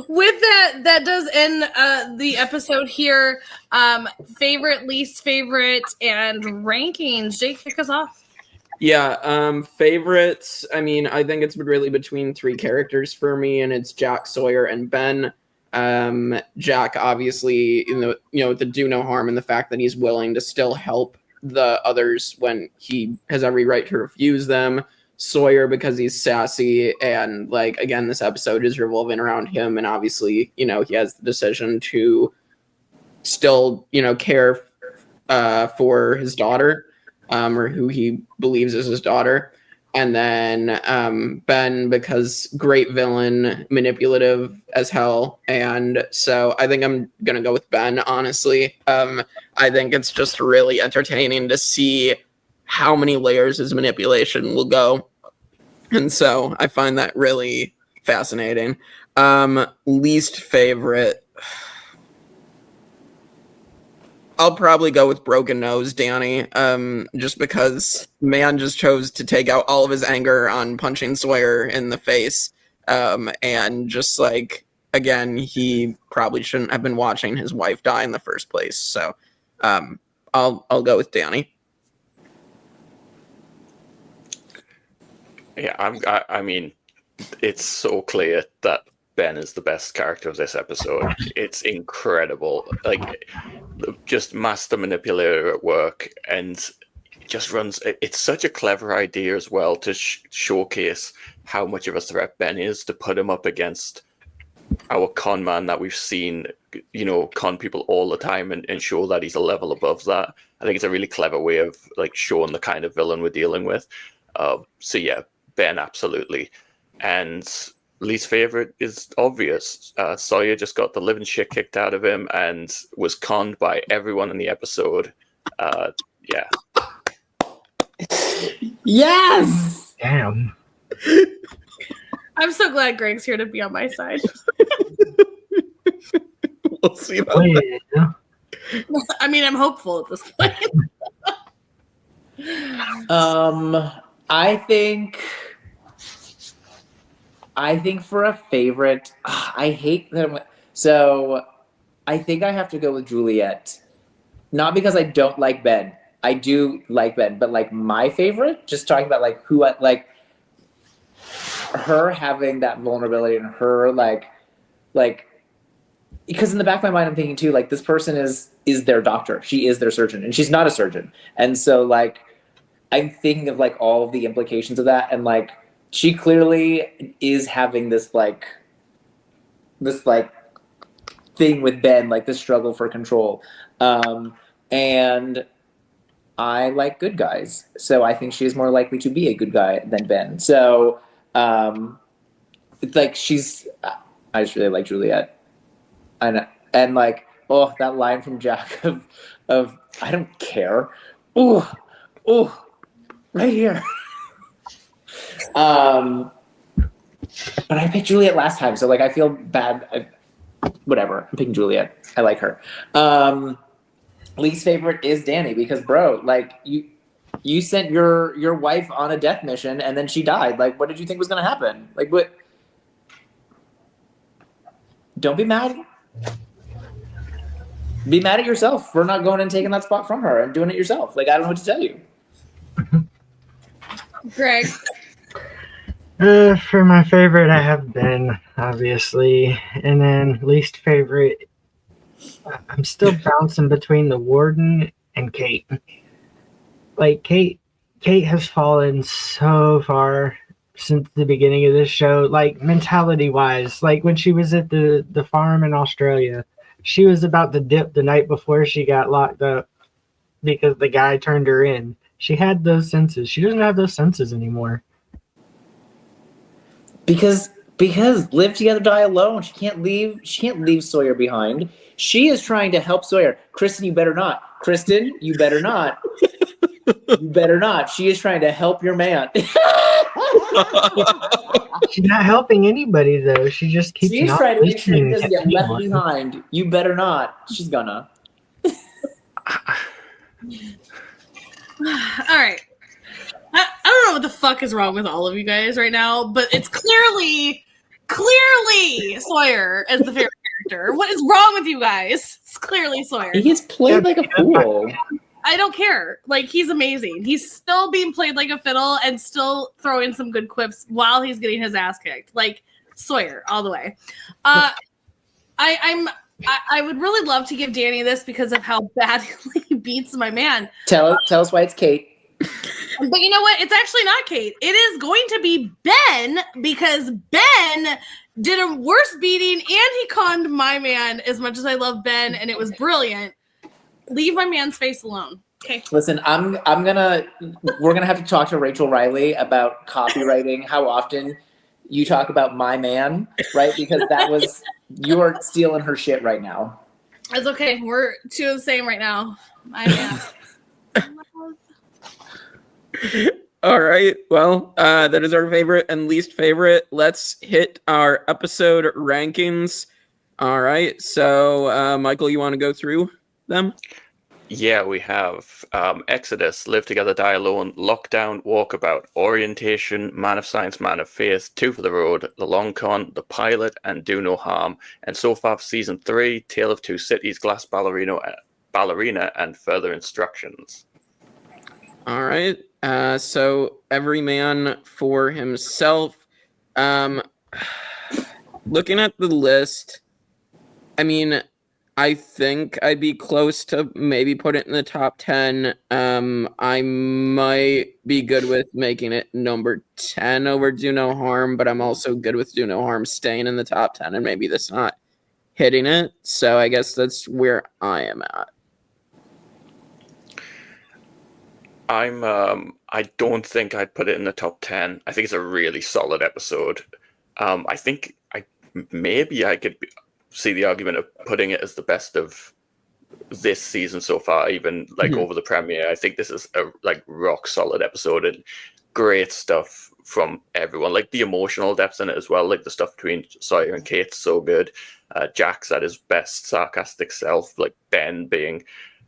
With that does end the episode here. Favorite, least favorite, and rankings. Jake, kick us off. Yeah, favorites. I mean, I think it's really between three characters for me, and it's Jack, Sawyer, and Ben. Jack, obviously, the do no harm, and the fact that he's willing to still help the others when he has every right to refuse them. Sawyer, because he's sassy, and, like, again, this episode is revolving around him, and obviously, he has the decision to still, care for his daughter, or who he believes is his daughter. And then Ben, because great villain, manipulative as hell. And so I think I'm going to go with Ben, honestly. I think it's just really entertaining to see how many layers his manipulation will go. And so I find that really fascinating. Least favorite. I'll probably go with Broken Nose, Danny, just because man just chose to take out all of his anger on punching Sawyer in the face. And just, like, again, he probably shouldn't have been watching his wife die in the first place. So I'll go with Danny. Yeah, I mean, it's so clear that Ben is the best character of this episode. It's incredible. Like, just master manipulator at work, and just runs. It's such a clever idea as well to showcase how much of a threat Ben is, to put him up against our con man that we've seen, con people all the time, and show that he's a level above that. I think it's a really clever way of, like, showing the kind of villain we're dealing with. So yeah, Ben, absolutely. And least favorite is obvious. Sawyer just got the living shit kicked out of him and was conned by everyone in the episode. Yeah. Yes! Damn. I'm so glad Greg's here to be on my side. We'll see about that. Yeah. I mean, I'm hopeful at this point. I think for a favorite, I hate that. So I think I have to go with Juliet. Not because I don't like Ben. I do like Ben, but, like, my favorite, just talking about, like, who I like, her having that vulnerability and her like because in the back of my mind, I'm thinking too, like, this person is their doctor. She is their surgeon, and she's not a surgeon. And so, like, I'm thinking of, like, all of the implications of that. And, like, she clearly is having this thing with Ben, like, this struggle for control. And I like good guys. So I think she's more likely to be a good guy than Ben. So, it's like, I just really like Juliet. And like, oh, that line from Jack of I don't care. Oh, right here. But I picked Juliet last time, so like I feel bad. Whatever. I'm picking Juliet. I like her. Least favorite is Danny because, bro, like you sent your wife on a death mission and then she died. Like, what did you think was gonna happen? Like, what? Don't be mad. Be mad at yourself for not going and taking that spot from her and doing it yourself. Like, I don't know what to tell you. Greg. For my favorite, I have Ben, obviously. And then least favorite, I'm still bouncing between the warden and Kate. Like, Kate has fallen so far since the beginning of this show, like, mentality-wise. Like, when she was at the farm in Australia, she was about to dip the night before she got locked up because the guy turned her in. She had those senses. She doesn't have those senses anymore. Because live together, die alone. She can't leave Sawyer behind. She is trying to help Sawyer. Kristen, you better not. Kristen, you better not. You better not. She is trying to help your man. She's not helping anybody, though. She just keeps She's not trying to make sure he listening doesn't to get left anyone. behind. You better not. She's gonna. All right. I don't know what the fuck is wrong with all of you guys right now, but it's clearly Sawyer as the favorite character. What is wrong with you guys? It's clearly Sawyer. He gets played like a fool. I don't care. Like, he's amazing. He's still being played like a fiddle and still throwing some good quips while he's getting his ass kicked. Like, Sawyer all the way. I would really love to give Danny this because of how badly he beats my man. Tell us why it's Kate. But you know what? It's actually not Kate. It is going to be Ben because Ben did a worse beating and he conned my man as much as I love Ben and it was brilliant. Leave my man's face alone. Okay. Listen, we're gonna have to talk to Rachel Riley about copywriting, how often you talk about my man, right? Because you are stealing her shit right now. It's okay. We're two of the same right now. My man. All right. Well, that is our favorite and least favorite. Let's hit our episode rankings. All right. So, Michael, you want to go through them? Yeah, we have Exodus, Live Together, Die Alone, Lockdown, Walkabout, Orientation, Man of Science, Man of Faith, Two for the Road, The Long Con, The Pilot, and Do No Harm. And so far for Season 3, Tale of Two Cities, Glass Ballerina, and Further Instructions. All right. So every man for himself. Looking at the list, I mean, I think I'd be close to maybe put it in the top 10. I might be good with making it number 10 over Do No Harm, but I'm also good with Do No Harm staying in the top 10 and maybe this not hitting it. So I guess that's where I am at. I don't think I'd put it in the top 10. I think it's a really solid episode. I think I could see the argument of putting it as the best of this season so far, even like over the premiere. I think this is a like rock solid episode and great stuff from everyone. Like the emotional depth in it as well. Like the stuff between Sawyer and Kate's so good. Jack's at his best sarcastic self. Like Ben being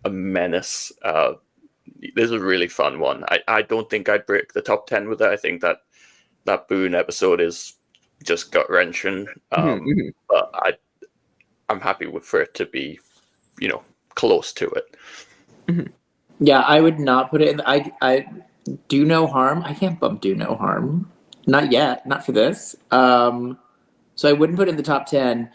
a menace. This is a really fun one. I don't think I'd break the top 10 with it. I think that Boone episode is just gut wrenching. But I'm happy for it to be, close to it. Yeah, I would not put it in. I Do No Harm. I can't bump Do No Harm. Not yet. Not for this. So I wouldn't put it in the top 10.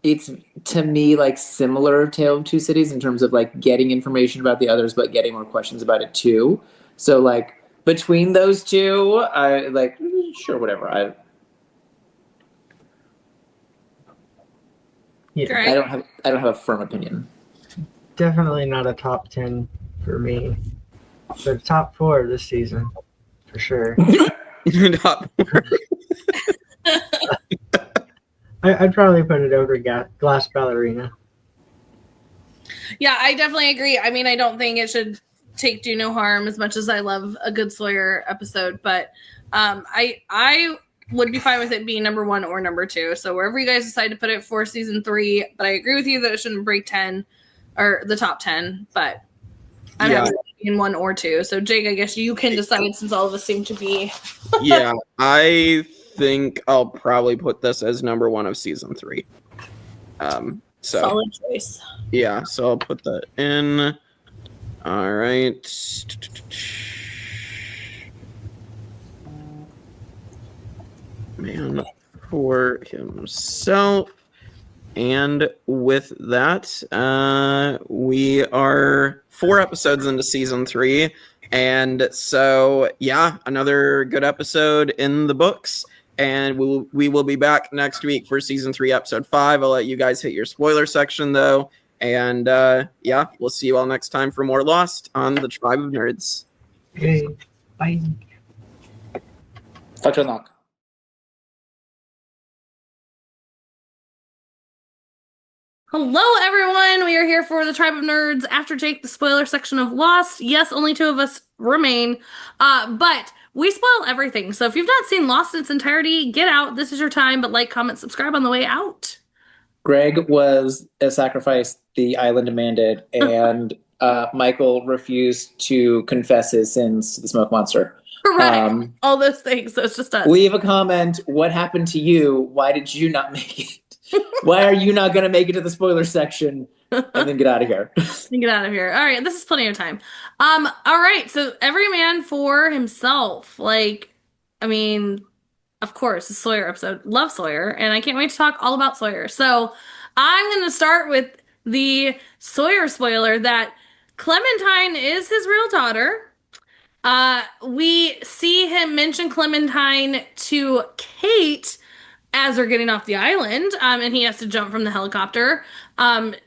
it's to me like similar Tale of Two Cities in terms of like getting information about the others, but getting more questions about it too. So like between those two, I like sure whatever. Yeah, Greg? I don't have a firm opinion. definitely not a top 10 for me, but top 4 this season for sure. I'd probably put it over Glass Ballerina. Yeah, I definitely agree. I mean, I don't think it should do no harm as much as I love a good Sawyer episode, but I would be fine with it being number 1 or number 2. So wherever you guys decide to put it for season 3, but I agree with you that it shouldn't break 10 or the top 10, but I'm happy with it being 1 or 2. So Jake, I guess you can decide since all of us seem to be. Yeah, I think I'll probably put this as number 1 of season 3. So Solid choice. yeah, so I'll put that in. All right. Man for himself. And with that, we are 4 episodes into season 3. And so, yeah, another good episode in the books. And we will be back next week for season 3, episode 5. I'll let you guys hit your spoiler section, though. And yeah, we'll see you all next time for more Lost on the Tribe of Nerds. Okay, bye. Touch and lock. Hello, everyone. We are here for the Tribe of Nerds after Jake, the spoiler section of Lost. Yes, only 2 of us remain, but we spoil everything. So if you've not seen Lost in its entirety, get out. This is your time, but like, comment, subscribe on the way out. Greg was a sacrifice the island demanded, and Michael refused to confess his sins to the smoke monster. Correct. All those things. So it's just us. Leave a comment. What happened to you? Why did you not make it? Why are you not going to make it to the spoiler section? And then get out of here. Get out of here. All right, this is plenty of time. All right, so every man for himself. Like, I mean, of course, the Sawyer episode. Love Sawyer, and I can't wait to talk all about Sawyer. So I'm going to start with the Sawyer spoiler that Clementine is his real daughter. We see him mention Clementine to Kate as they're getting off the island, and he has to jump from the helicopter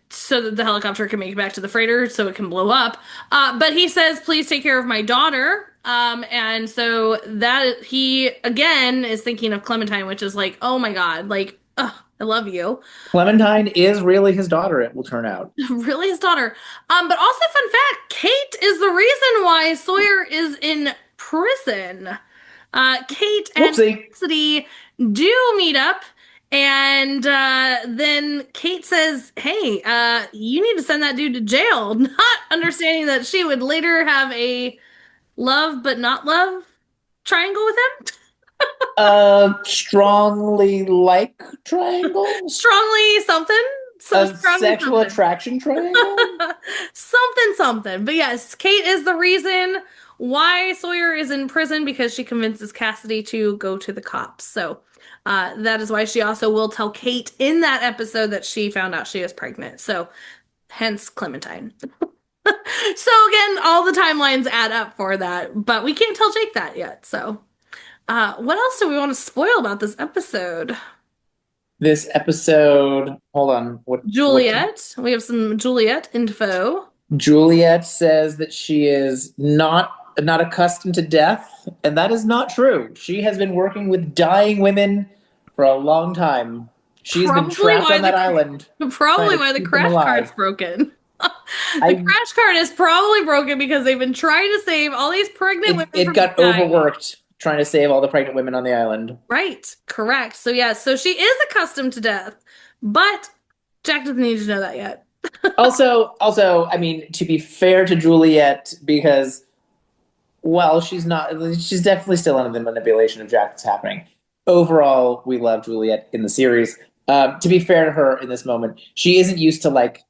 so that the helicopter can make it back to the freighter so it can blow up. But he says, please take care of my daughter. And so that he, again, is thinking of Clementine, which is like, oh my God, like, I love you. Clementine is really his daughter, it will turn out. Really his daughter. But also, fun fact, Kate is the reason why Sawyer is in prison. Kate and Cassidy do meet up, and then Kate says, hey, you need to send that dude to jail, not understanding that she would later have a love but not love triangle with him. Strongly like triangle? Strongly something. So a sexual attraction triangle? something. But yes, Kate is the reason why Sawyer is in prison, because she convinces Cassidy to go to the cops. So that is why she also will tell Kate in that episode that she found out she was pregnant. So hence Clementine. So again, all the timelines add up for that, but we can't tell Jake that yet. So what else do we want to spoil about this episode? This episode, hold on. Juliet. We have some Juliet info. Juliet says that she is not accustomed to death, and that is not true. She has been working with dying women for a long time. She's been trapped on that island. Probably why the crash card's broken. The crash card is probably broken because they've been trying to save all these pregnant women. It got overworked trying to save all the pregnant women on the island. Right. Correct. So yeah, so she is accustomed to death, but Jack doesn't need to know that yet. also, I mean, to be fair to Juliet, because she's definitely still under the manipulation of Jack that's happening. Overall, we love Juliet in the series. To be fair to her in this moment, she isn't used to like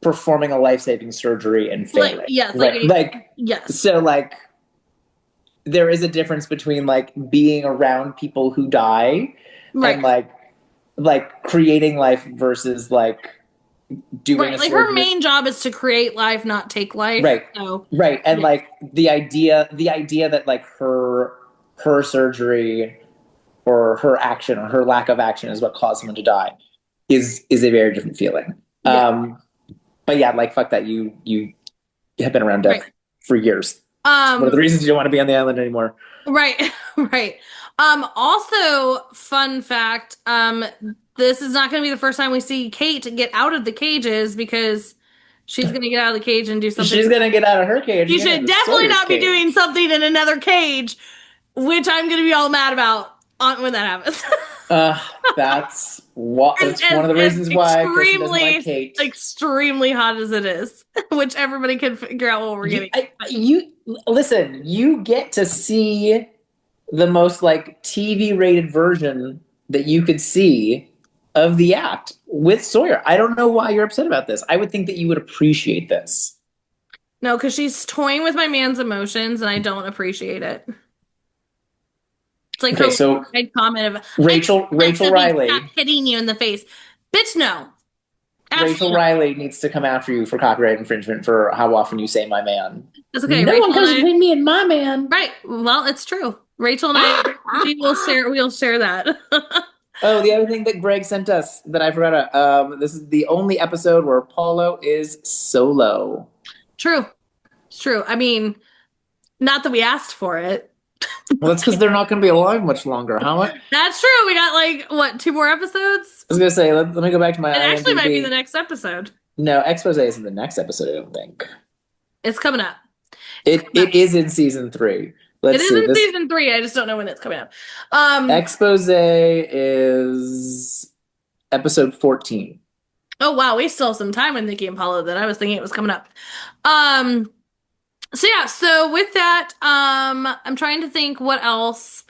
performing a life-saving surgery and failing. Yes. So like there is a difference between like being around people who die and like like creating life versus like doing Right, a like her surgery. main job is to create life, not take life. Right. So Right. And Yeah. like the idea that like her surgery or her action or her lack of action is what caused someone to die is a very different feeling. Yeah. But yeah, like fuck that. You have been around death Right. for years. One of the reasons you don't want to be on the island anymore. Right, right. Also, fun fact, this is not going to be the first time we see Kate get out of the cages because she's going to get out of the cage and do something. She's gonna get out of her cage. You should definitely not be doing something in another cage, which I'm going to be all mad about when that happens. That's what. It's one of the reasons why Kristen doesn't like Kate. Extremely hot as it is, which everybody can figure out what we're getting. You listen. You get to see the most like TV rated version that you could see of the act with Sawyer. I don't know why you're upset about this. I would think that you would appreciate this. No, because she's toying with my man's emotions, and I don't appreciate it. It's like Okay, so comment of Rachel Riley. Stop hitting you in the face, bitch. No, Rachel Riley needs to come after you for copyright infringement for how often you say "my man." That's okay. No Rachel one comes between me and my man. Right. Well, it's true. Rachel and I, we'll share that. Oh, the other thing that Greg sent us that I forgot. This is the only episode where Paulo is solo. True. It's true. I mean, not that we asked for it. Well, that's because they're not going to be alive much longer. How much? That's true. We got like what, 2 more episodes? I was going to say, let me go back to my. It actually IMDb. might be the next episode. No, expose isn't the next episode. I don't think it's coming up. It is in season 3. Let's see. In season 3. I just don't know when it's coming up. Expose is episode 14. Oh wow, we still have some time with Nikki and Paulo. Then I was thinking it was coming up. So yeah, so with that, I'm trying to think what else.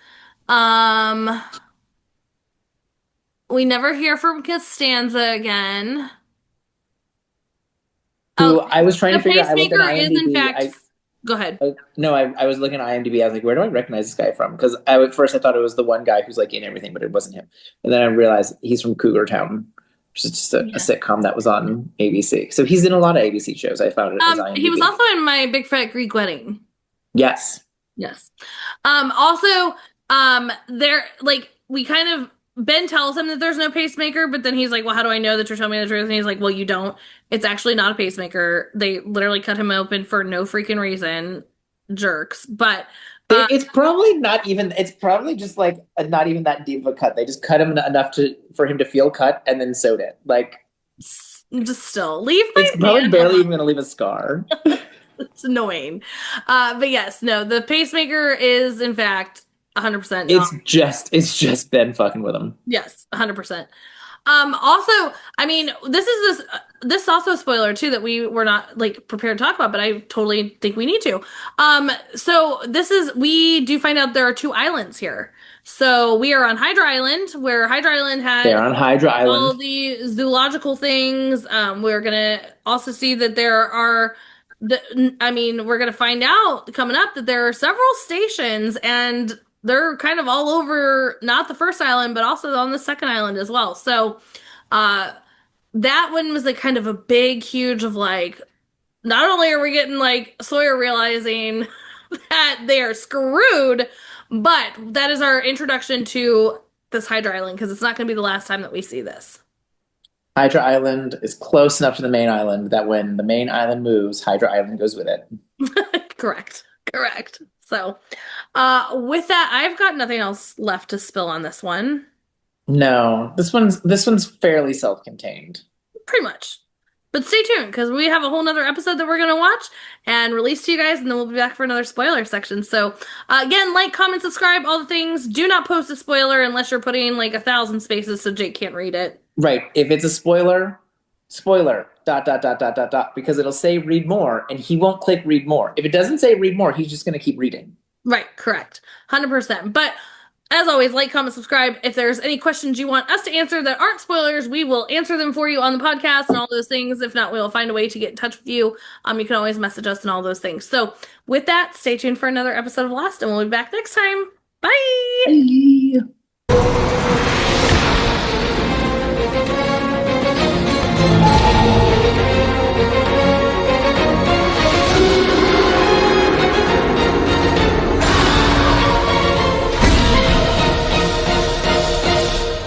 We never hear from Costanza again. Who I was trying to figure out. I looked at Pacemaker is in IMDb. fact. Go ahead. No, I was looking at IMDb. I was like, where do I recognize this guy from? Because at first I thought it was the one guy who's like in everything, but it wasn't him. And then I realized he's from Cougar Town, which is just a sitcom that was on ABC. So he's in a lot of ABC shows. I found it. As IMDb. He was also in My Big Fat Greek Wedding. Yes. Yes. Also, there, like, we kind of, Ben tells him that there's no pacemaker, but then he's like, well, how do I know that you're telling me the truth? And he's like, well, you don't. It's actually not a pacemaker. They literally cut him open for no freaking reason. Jerks. But it's probably not even, it's probably just like not even that deep of a cut. They just cut him enough for him to feel cut and then sewed it. Like, just still leave my it's probably barely even going to leave a scar. It's annoying. But yes, no, the pacemaker is in fact 100%. It's just Ben fucking with him. Yes, 100%. Also, I mean, this is also a spoiler too that we were not like prepared to talk about, but I totally think we need to. So we do find out there are 2 islands here. So we are on Hydra Island, where Hydra Island had They're on Hydra Island. all the zoological things. We're gonna also see that there are. We're gonna find out coming up that there are several stations, and they're kind of all over, not the first island, but also on the second island as well. So that one was like kind of a big, huge of like, not only are we getting like Sawyer realizing that they are screwed, but that is our introduction to this Hydra Island, because it's not going to be the last time that we see this. Hydra Island is close enough to the main island that when the main island moves, Hydra Island goes with it. Correct. So, with that, I've got nothing else left to spill on this one. No, this one's fairly self-contained. Pretty much. But stay tuned, because we have a whole nother episode that we're going to watch and release to you guys, and then we'll be back for another spoiler section. So, again, like, comment, subscribe, all the things. Do not post a spoiler unless you're putting like 1,000 spaces so Jake can't read it. Right. If it's a spoiler, because it'll say read more, and he won't click read more. If it doesn't say read more, he's just going to keep reading. Right. Correct. 100%. But as always, like, comment, subscribe. If there's any questions you want us to answer that aren't spoilers, we will answer them for you on the podcast and all those things. If not, we'll find a way to get in touch with you. You can always message us and all those things. So with that, stay tuned for another episode of Lost, and we'll be back next time. Bye. Bye.